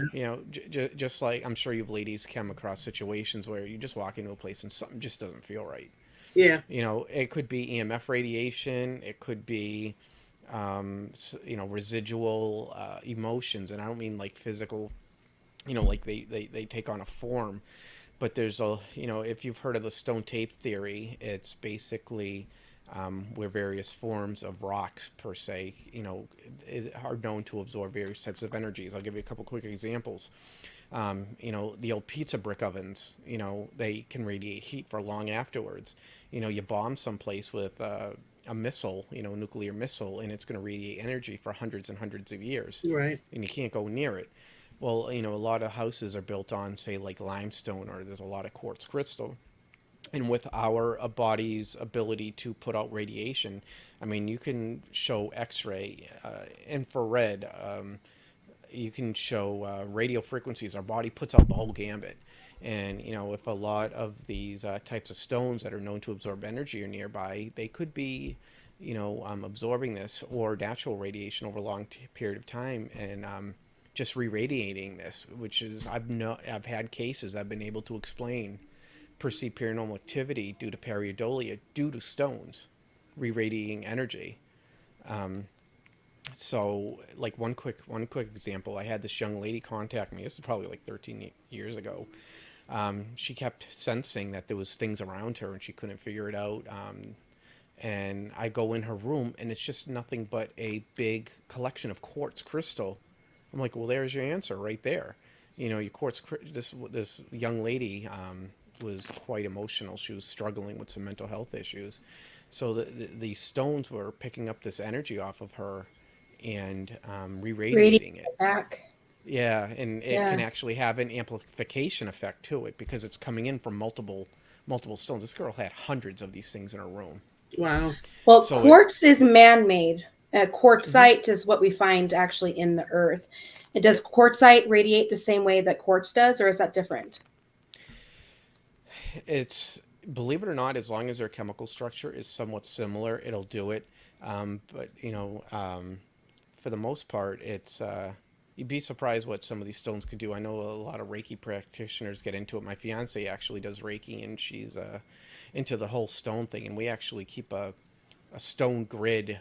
Just like I'm sure you ladies come across situations where you just walk into a place and something just doesn't feel right. Yeah. It could be EMF radiation. It could be, residual emotions. And I don't mean like physical, like they take on a form. But there's if you've heard of the stone tape theory, it's basically where various forms of rocks, per se, are known to absorb various types of energies. I'll give you a couple quick examples. The old pizza brick ovens, they can radiate heat for long afterwards. You bomb someplace with a missile, nuclear missile, and it's going to radiate energy for hundreds and hundreds of years, Right. and you can't go near it. Well, a lot of houses are built on, say, like limestone, or there's a lot of quartz crystal. And with our body's ability to put out radiation, I mean, you can show X-ray, infrared, you can show radio frequencies. Our body puts out the whole gambit. And, if a lot of these types of stones that are known to absorb energy are nearby, they could be, absorbing this or natural radiation over a long period of time, and just re-radiating this, which is, I've had cases I've been able to explain perceived paranormal activity due to pareidolia due to stones re-radiating energy. Um, so, like, one quick example, I had this young lady contact me. This is probably like 13 years ago. She kept sensing that there was things around her and she couldn't figure it out. And I go in her room and it's just nothing but a big collection of quartz crystal. I'm like, well, there's your answer right there. Your this young lady was quite emotional. She was struggling with some mental health issues. So the stones were picking up this energy off of her and Radiate re-radiating it. back. Yeah, and it can Yeah. actually have an amplification effect to it because it's coming in from multiple stones. This girl had hundreds of these things in her room. Wow. Well, So it, quartz is man-made. mhm. Quartzite is what we find actually in the earth. And does quartzite radiate the same way that quartz does, or is that different? It's, believe it or not, as long as their chemical structure is somewhat similar, it'll do it. But for the most part, it's you'd be surprised what some of these stones could do. I know a lot of Reiki practitioners get into it. My fiance actually does Reiki, and she's into the whole stone thing. And we actually keep a stone grid,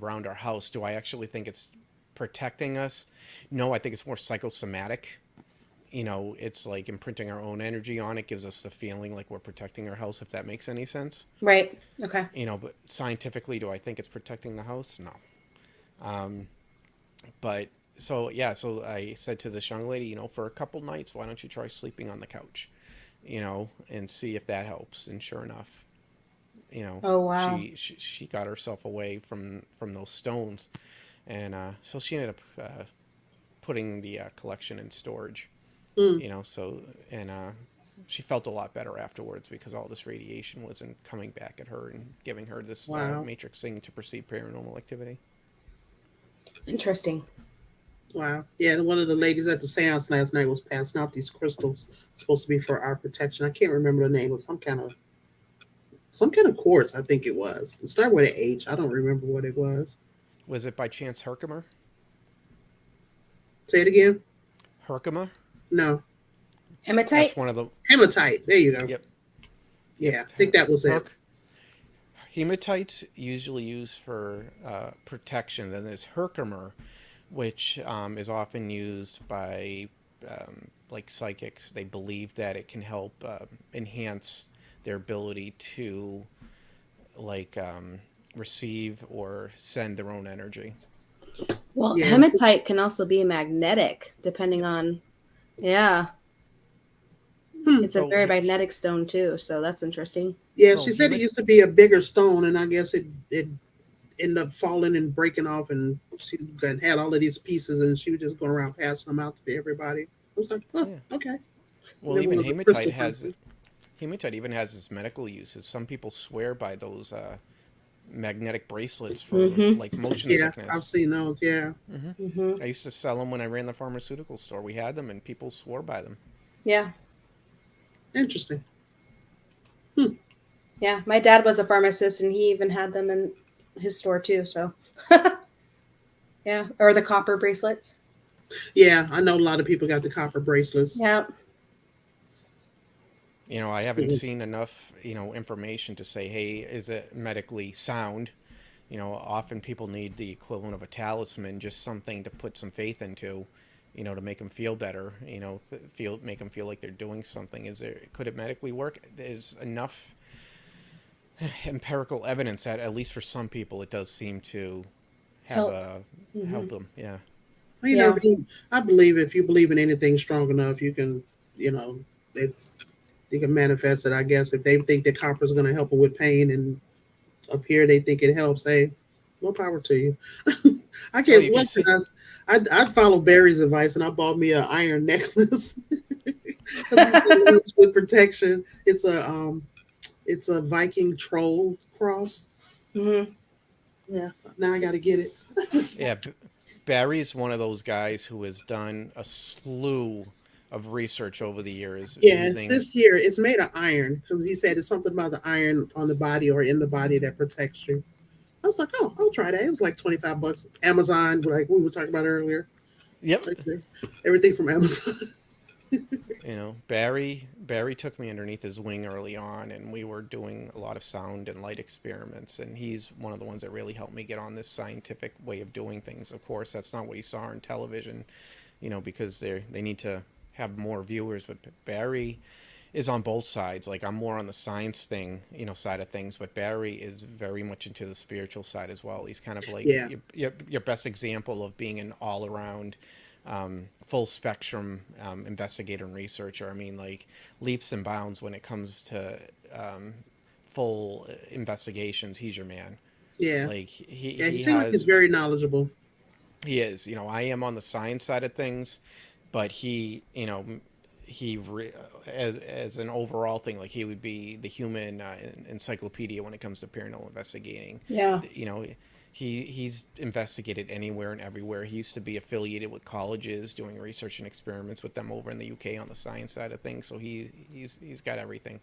around our house. Do I actually think it's protecting us? No, I think it's more psychosomatic. It's like imprinting our own energy on it, gives us the feeling like we're protecting our house, if that makes any sense. Right. Okay. But scientifically, do I think it's protecting the house? No. Um, but so, yeah, so I said to this young lady, for a couple nights, why don't you try sleeping on the couch, and see if that helps. And sure enough, Oh, wow. she got herself away from those stones, and so she ended up putting the collection in storage. Mm, So and she felt a lot better afterwards because all this radiation wasn't coming back at her and giving her this wow. matrix thing to perceive paranormal activity. Interesting. Wow. Yeah, one of the ladies at the seance last night was passing out these crystals supposed to be for our protection. I can't remember the name of some kind of quartz, I think it was. It started with an H. I don't remember what it was. Was it by chance Herkimer? Say it again. Herkimer? No. That's Hematite. one of the. Hematite. There you go. Yep. Yeah, I think Her, that was it. Herc. Hematites usually used for protection. Then there's Herkimer, which is often used by like psychics. They believe that it can help enhance their ability to like receive or send their own energy. Well, Yeah. hematite can also be magnetic, depending on. Yeah, Hmm. it's a Oh, very magnetic stone too, so that's interesting. Yeah, oh, she said it used to be a bigger stone, and I guess it ended up falling and breaking off, and she had all of these pieces, and she was just going around passing them out to everybody. I was like, oh, yeah. okay. Well, Never even was a crystal person. hematite even has its medical uses. Some people swear by those magnetic bracelets for Mm-hmm. like motion Yeah, I've sickness. seen those. Yeah, hmm Mm-hmm. I used to sell them when I ran the pharmaceutical store. We had them, and people swore by them. Yeah. interesting. Hmm. Yeah. My dad was a pharmacist, and he even had them in his store too. So, yeah, or the copper bracelets. Yeah, I know a lot of people got the copper bracelets. Yeah. I haven't Yeah. seen enough, information to say, hey, is it medically sound? Often people need the equivalent of a talisman, just something to put some faith into, to make them feel better. Make them feel like they're doing something. Could it medically work? There's enough empirical evidence that at least for some people, it does seem to have Help. a Mm-hmm. help them. Yeah. Well, Yeah. I believe if you believe in anything strong enough, you can, you know, they, you can manifest it. I guess if they think that copper is going to help them with pain, and up here they think it helps, hey, more power to you. I Oh, can't. you can One thing see. I followed Barry's advice, and I bought me an iron necklace because he said it helps with protection. It's a Viking troll cross. Mm-hmm. Yeah, now I got to get it. Yeah, Barry's one of those guys who has done a slew of research over the years Yeah, it's using. this here. It's made of iron because he said it's something about the iron on the body or in the body that protects you. I was like, oh, I'll try that. It was like $25. Amazon, like we were talking about earlier. Yep. Like everything from Amazon. Barry took me underneath his wing early on, and we were doing a lot of sound and light experiments, and he's one of the ones that really helped me get on this scientific way of doing things. Of course, that's not what you saw on television, because they need to have more viewers, but Barry is on both sides. Like, I'm more on the science thing, side of things, but Barry is very much into the spiritual side as well. He's kind of like Yeah, your best example of being an all around, full spectrum investigator and researcher. I mean, like, leaps and bounds when it comes to full investigations. He's your man. yeah, Like, he yeah. He he seemed like he's has very knowledgeable. he is. I am on the science side of things, but as an overall thing, like, he would be the human encyclopedia when it comes to paranormal investigating. Yeah. He's investigated anywhere and everywhere. He used to be affiliated with colleges doing research and experiments with them over in the UK on the science side of things. So he's got everything.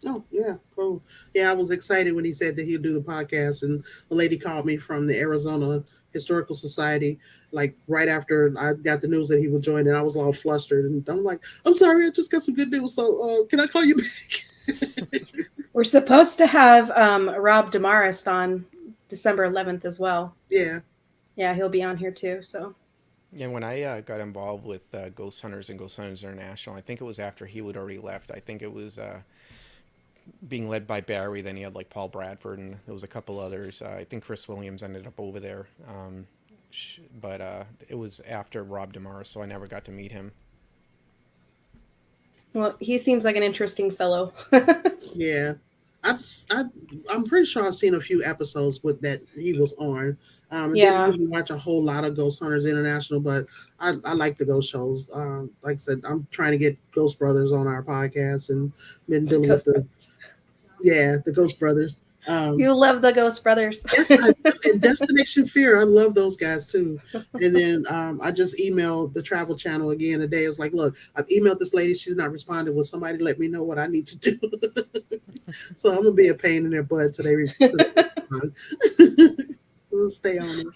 Oh, yeah, cool. Yeah, I was excited when he said that he'd do the podcast, and the lady called me from the Arizona Historical Society, like right after I got the news that he would join, and I was all flustered, and I'm like, I'm sorry, I just got some good news, so can I call you back? We're supposed to have Rob Demarest on December 11th as well. Yeah. Yeah, he'll be on here too. So. Yeah, when I got involved with Ghost Hunters and Ghost Hunters International, I think it was after he had already left. I think it was being led by Barry. Then he had like Paul Bradford, and there was a couple others. I think Chris Williams ended up over there, but it was after Rob Demar, so I never got to meet him. Well, he seems like an interesting fellow. Yeah. I've s- I, I'm pretty sure I've seen a few episodes with that he was on. Didn't Yeah. really watch a whole lot of Ghost Hunters International, but I like the ghost shows. Like I said, I'm trying to get Ghost Brothers on our podcast and been dealing with Ghost the Brothers. the Ghost Brothers. Um, You love the Ghost Brothers. yes, I do. And Destination Fear, I love those guys too. And then I just emailed the Travel Channel again today. It's like, look, I've emailed this lady. She's not responding. Will somebody let me know what I need to do? So I'm gonna be a pain in their butt till they respond. We'll stay on it.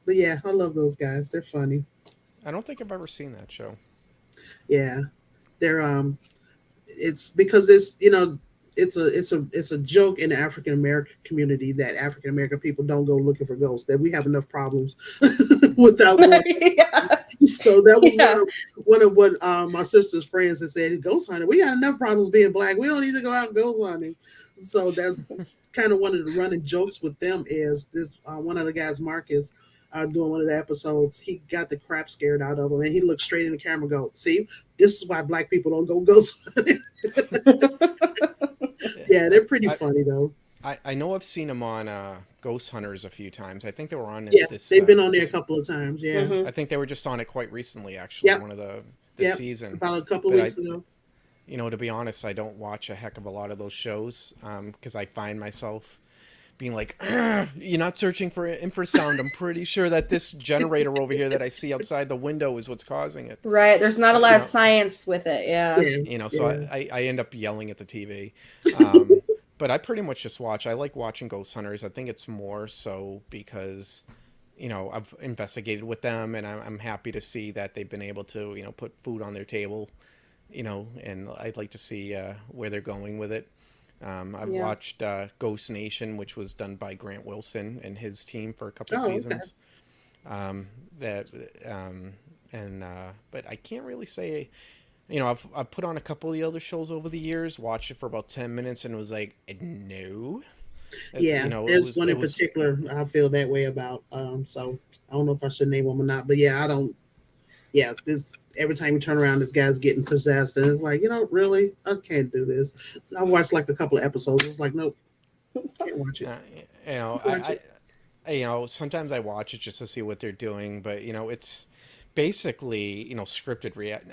But yeah, I love those guys. They're funny. I don't think I've ever seen that show. Yeah, they're it's because it's a joke in the African American community that African American people don't go looking for ghosts. That we have enough problems without going. Yeah. So that was Yeah. one of what my sister's friends had said. Ghost hunting. We got enough problems being black. We don't need to go out ghost hunting. So that's kind of one of the running jokes with them is this. One of the guys, Marcus, doing one of the episodes, he got the crap scared out of him, and he looked straight in the camera, and go, "See, this is why black people don't go ghost hunting." Yeah, Yeah, they're pretty funny though. I know I've seen them on Ghost Hunters a few times. I think they were on it Yeah, this they've been on there a this. couple of times. Yeah. Hmm. I think they were just on it quite recently, actually, Yep. one of the this Yep. season. About a couple of But I, weeks ago. to be honest, I don't watch a heck of a lot of those shows because I find myself being like, "Ugh, you're not searching for infrasound. I'm pretty sure that this generator over here that I see outside the window is what's causing it. Right. There's not a You lot of know, science with it. Yeah. Yeah. so Yeah. I end up yelling at the TV. Um, but I pretty much just watch. I like watching Ghost Hunters. I think it's more so because I've investigated with them, and I'm happy to see that they've been able to put food on their table. And I'd like to see where they're going with it. I've Yeah. watched Ghost Nation, which was done by Grant Wilson and his team for a couple Oh, okay. seasons. That and But I can't really say. I've put on a couple of the other shows over the years, watched it for about 10 minutes, and was like, no. Yeah, It there's was one it in was particular I feel that way about. So I don't know if I should name them or not, but yeah, I don't. Yeah, this every time you turn around, this guy's getting possessed, and it's like, really, I can't do this. I watched like a couple of episodes. It's like, nope, can't watch it. uh, you know Can't watch it. sometimes I watch it just to see what they're doing, but it's basically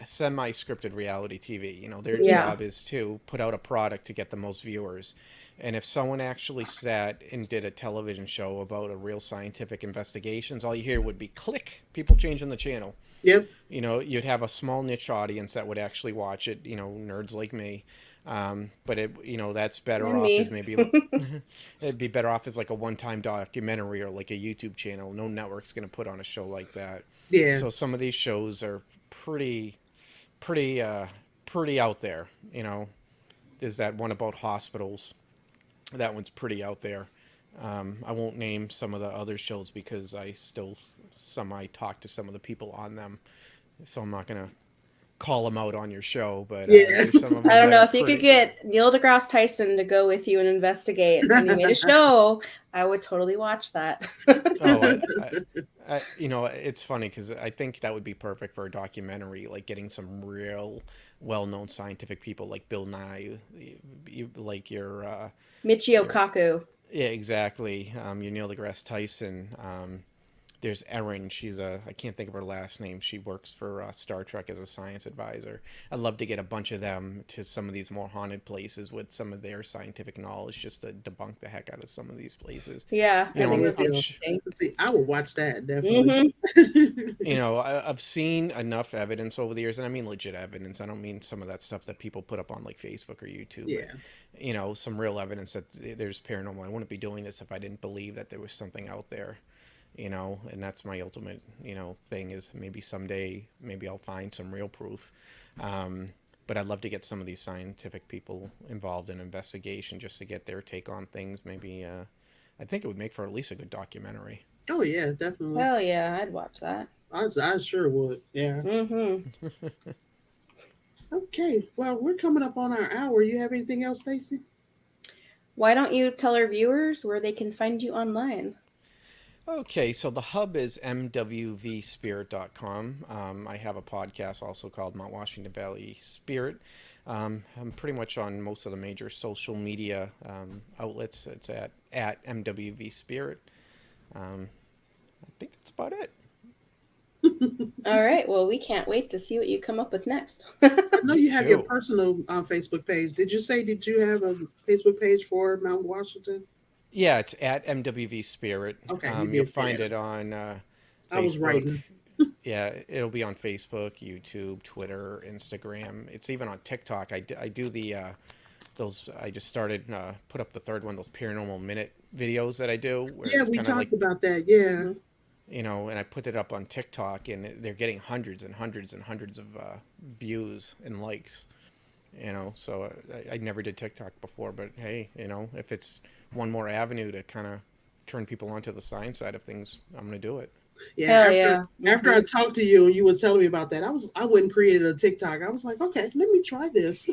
semi-scripted reality TV. Their Yeah. job is to put out a product to get the most viewers. And if someone actually sat and did a television show about a real scientific investigations, all you hear would be click, people changing the channel. Yep. You'd have a small niche audience that would actually watch it, nerds like me. But that's better And off as me. maybe it'd be better off as like a one-time documentary or like a YouTube channel. No network's going to put on a show like that. Yeah. So some of these shows are pretty, pretty out there. There's that one about hospitals. That one's pretty out there. I won't name some of the other shows because I still talk to some of the people on them, so I'm not gonna call them out on your show. But Yeah. there's some of them I don't that know are if you could pretty. get Neil deGrasse Tyson to go with you and investigate, and he made a show. I would totally watch that. Oh, it's funny because I think that would be perfect for a documentary, like getting some real well-known scientific people like Bill Nye, like Michio your Kaku. yeah, exactly. Your Neil deGrasse Tyson. There's Erin. I can't think of her last name. She works for Star Trek as a science advisor. I'd love to get a bunch of them to some of these more haunted places with some of their scientific knowledge, just to debunk the heck out of some of these places. Yeah, You I I'm think know, with that'd be I'm, you. sh- interesting. See, I would watch that definitely. Hmm. I've seen enough evidence over the years, and I mean legit evidence. I don't mean some of that stuff that people put up on like Facebook or YouTube, but Yeah. some real evidence that there's paranormal. I wouldn't be doing this if I didn't believe that there was something out there. And that's my ultimate, thing is maybe someday, maybe I'll find some real proof. But I'd love to get some of these scientific people involved in investigation just to get their take on things. Maybe, I think it would make for at least a good documentary. Oh yeah, definitely. Hell yeah, I'd watch that. I sure would. Yeah. Hmm. Okay. Well, we're coming up on our hour. You have anything else, Stacy? Why don't you tell our viewers where they can find you online? Okay, so the hub is mwvspirit.com. I have a podcast also called Mount Washington Valley Spirit. I'm pretty much on most of the major social media outlets. It's at mwvspirit. I think that's about it. All right. Well, we can't wait to see what you come up with next. I know you have your Shoot. personal Facebook page. Did you have a Facebook page for Mount Washington? Yeah, it's at MWV Spirit. Okay, you You'll did say find that. it on I was Facebook. writing. Yeah, it'll be on Facebook, YouTube, Twitter, Instagram. It's even on TikTok. I do the those. I just started put up the third one. Those Paranormal Minute videos that I do, where Yeah, it's we kind of like, talked about that. Yeah. Mhm. and I put it up on TikTok, and they're getting hundreds and hundreds and hundreds of views and likes. So I never did TikTok before, but hey, if it's one more avenue to kind of turn people onto the science side of things, I'm gonna do it. Yeah. Hell yeah. After I talked to you and you were telling me about that, I went and created a TikTok. I was like, okay, let me try this.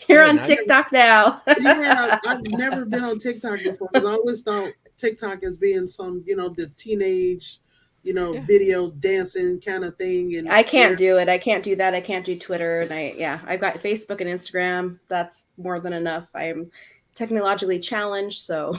You're Yeah, on now- TikTok now. Yeah, I've never been on TikTok before because I always thought TikTok as being some, the teenage, Yeah. video dancing kind of thing. And I can't do it. I can't do that. I can't do Twitter. And I've got Facebook and Instagram. That's more than enough. I'm technologically challenged, so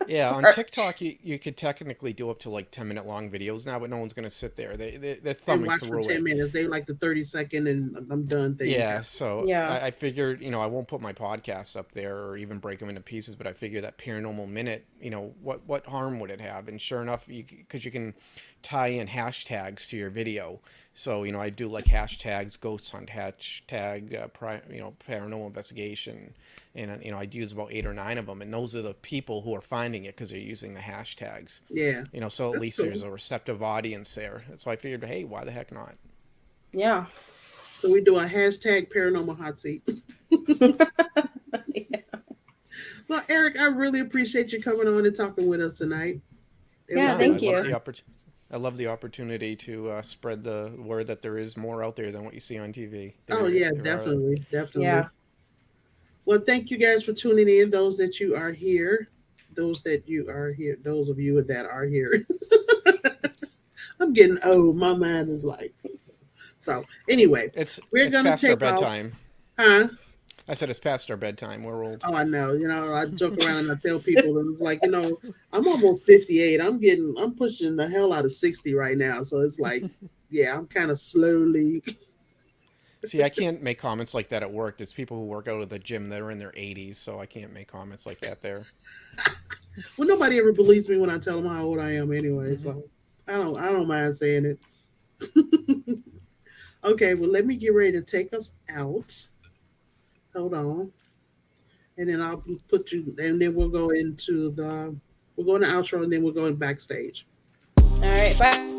Yeah, on Sorry. TikTok you could technically do up to like 10-minute long videos now, but no one's gonna sit there. They're and thumbing watch for through 10 it. minutes. They like the 30-second and I'm done thing. Yeah, so Yeah. I figured, I won't put my podcasts up there or even break them into pieces, but I figured that Paranormal Minute, what harm would it have? And sure enough, because you can tie in hashtags to your video. So, I do like hashtags, ghost hunt, hashtag, paranormal investigation. And, I'd use about 8 or 9 of them. And those are the people who are finding it because they're using the hashtags. Yeah. So at That's least cool. there's a receptive audience there. So I figured, hey, why the heck not? yeah. So we do a hashtag paranormal hot seat. Well, Eric, I really appreciate you coming on and talking with us tonight. Yeah, No, thank I you. love the opportunity to spread the word that there is more out there than what you see on TV. Oh yeah, There are- definitely. Yeah. Well, thank you guys for tuning in. Those that you are here, those of you that are here. I'm getting old. My mind is like. So anyway, It's we're it's gonna past our take off. bedtime. Huh? I said it's past our bedtime. We're old. Oh, I know. I joke around and I tell people, and it's like, I'm almost 58. I'm pushing the hell out of 60 right now. So it's like, yeah, I'm kind of slowly. See, I can't make comments like that at work. There's people who work out at the gym that are in their 80s, so I can't make comments like that there. Well, nobody ever believes me when I tell them how old I am anyway. So I don't mind saying it. Okay, well, let me get ready to take us out. Hold on. And then I'll put you, and then we'll go into the outro, and then we'll go in backstage. All right. Bye.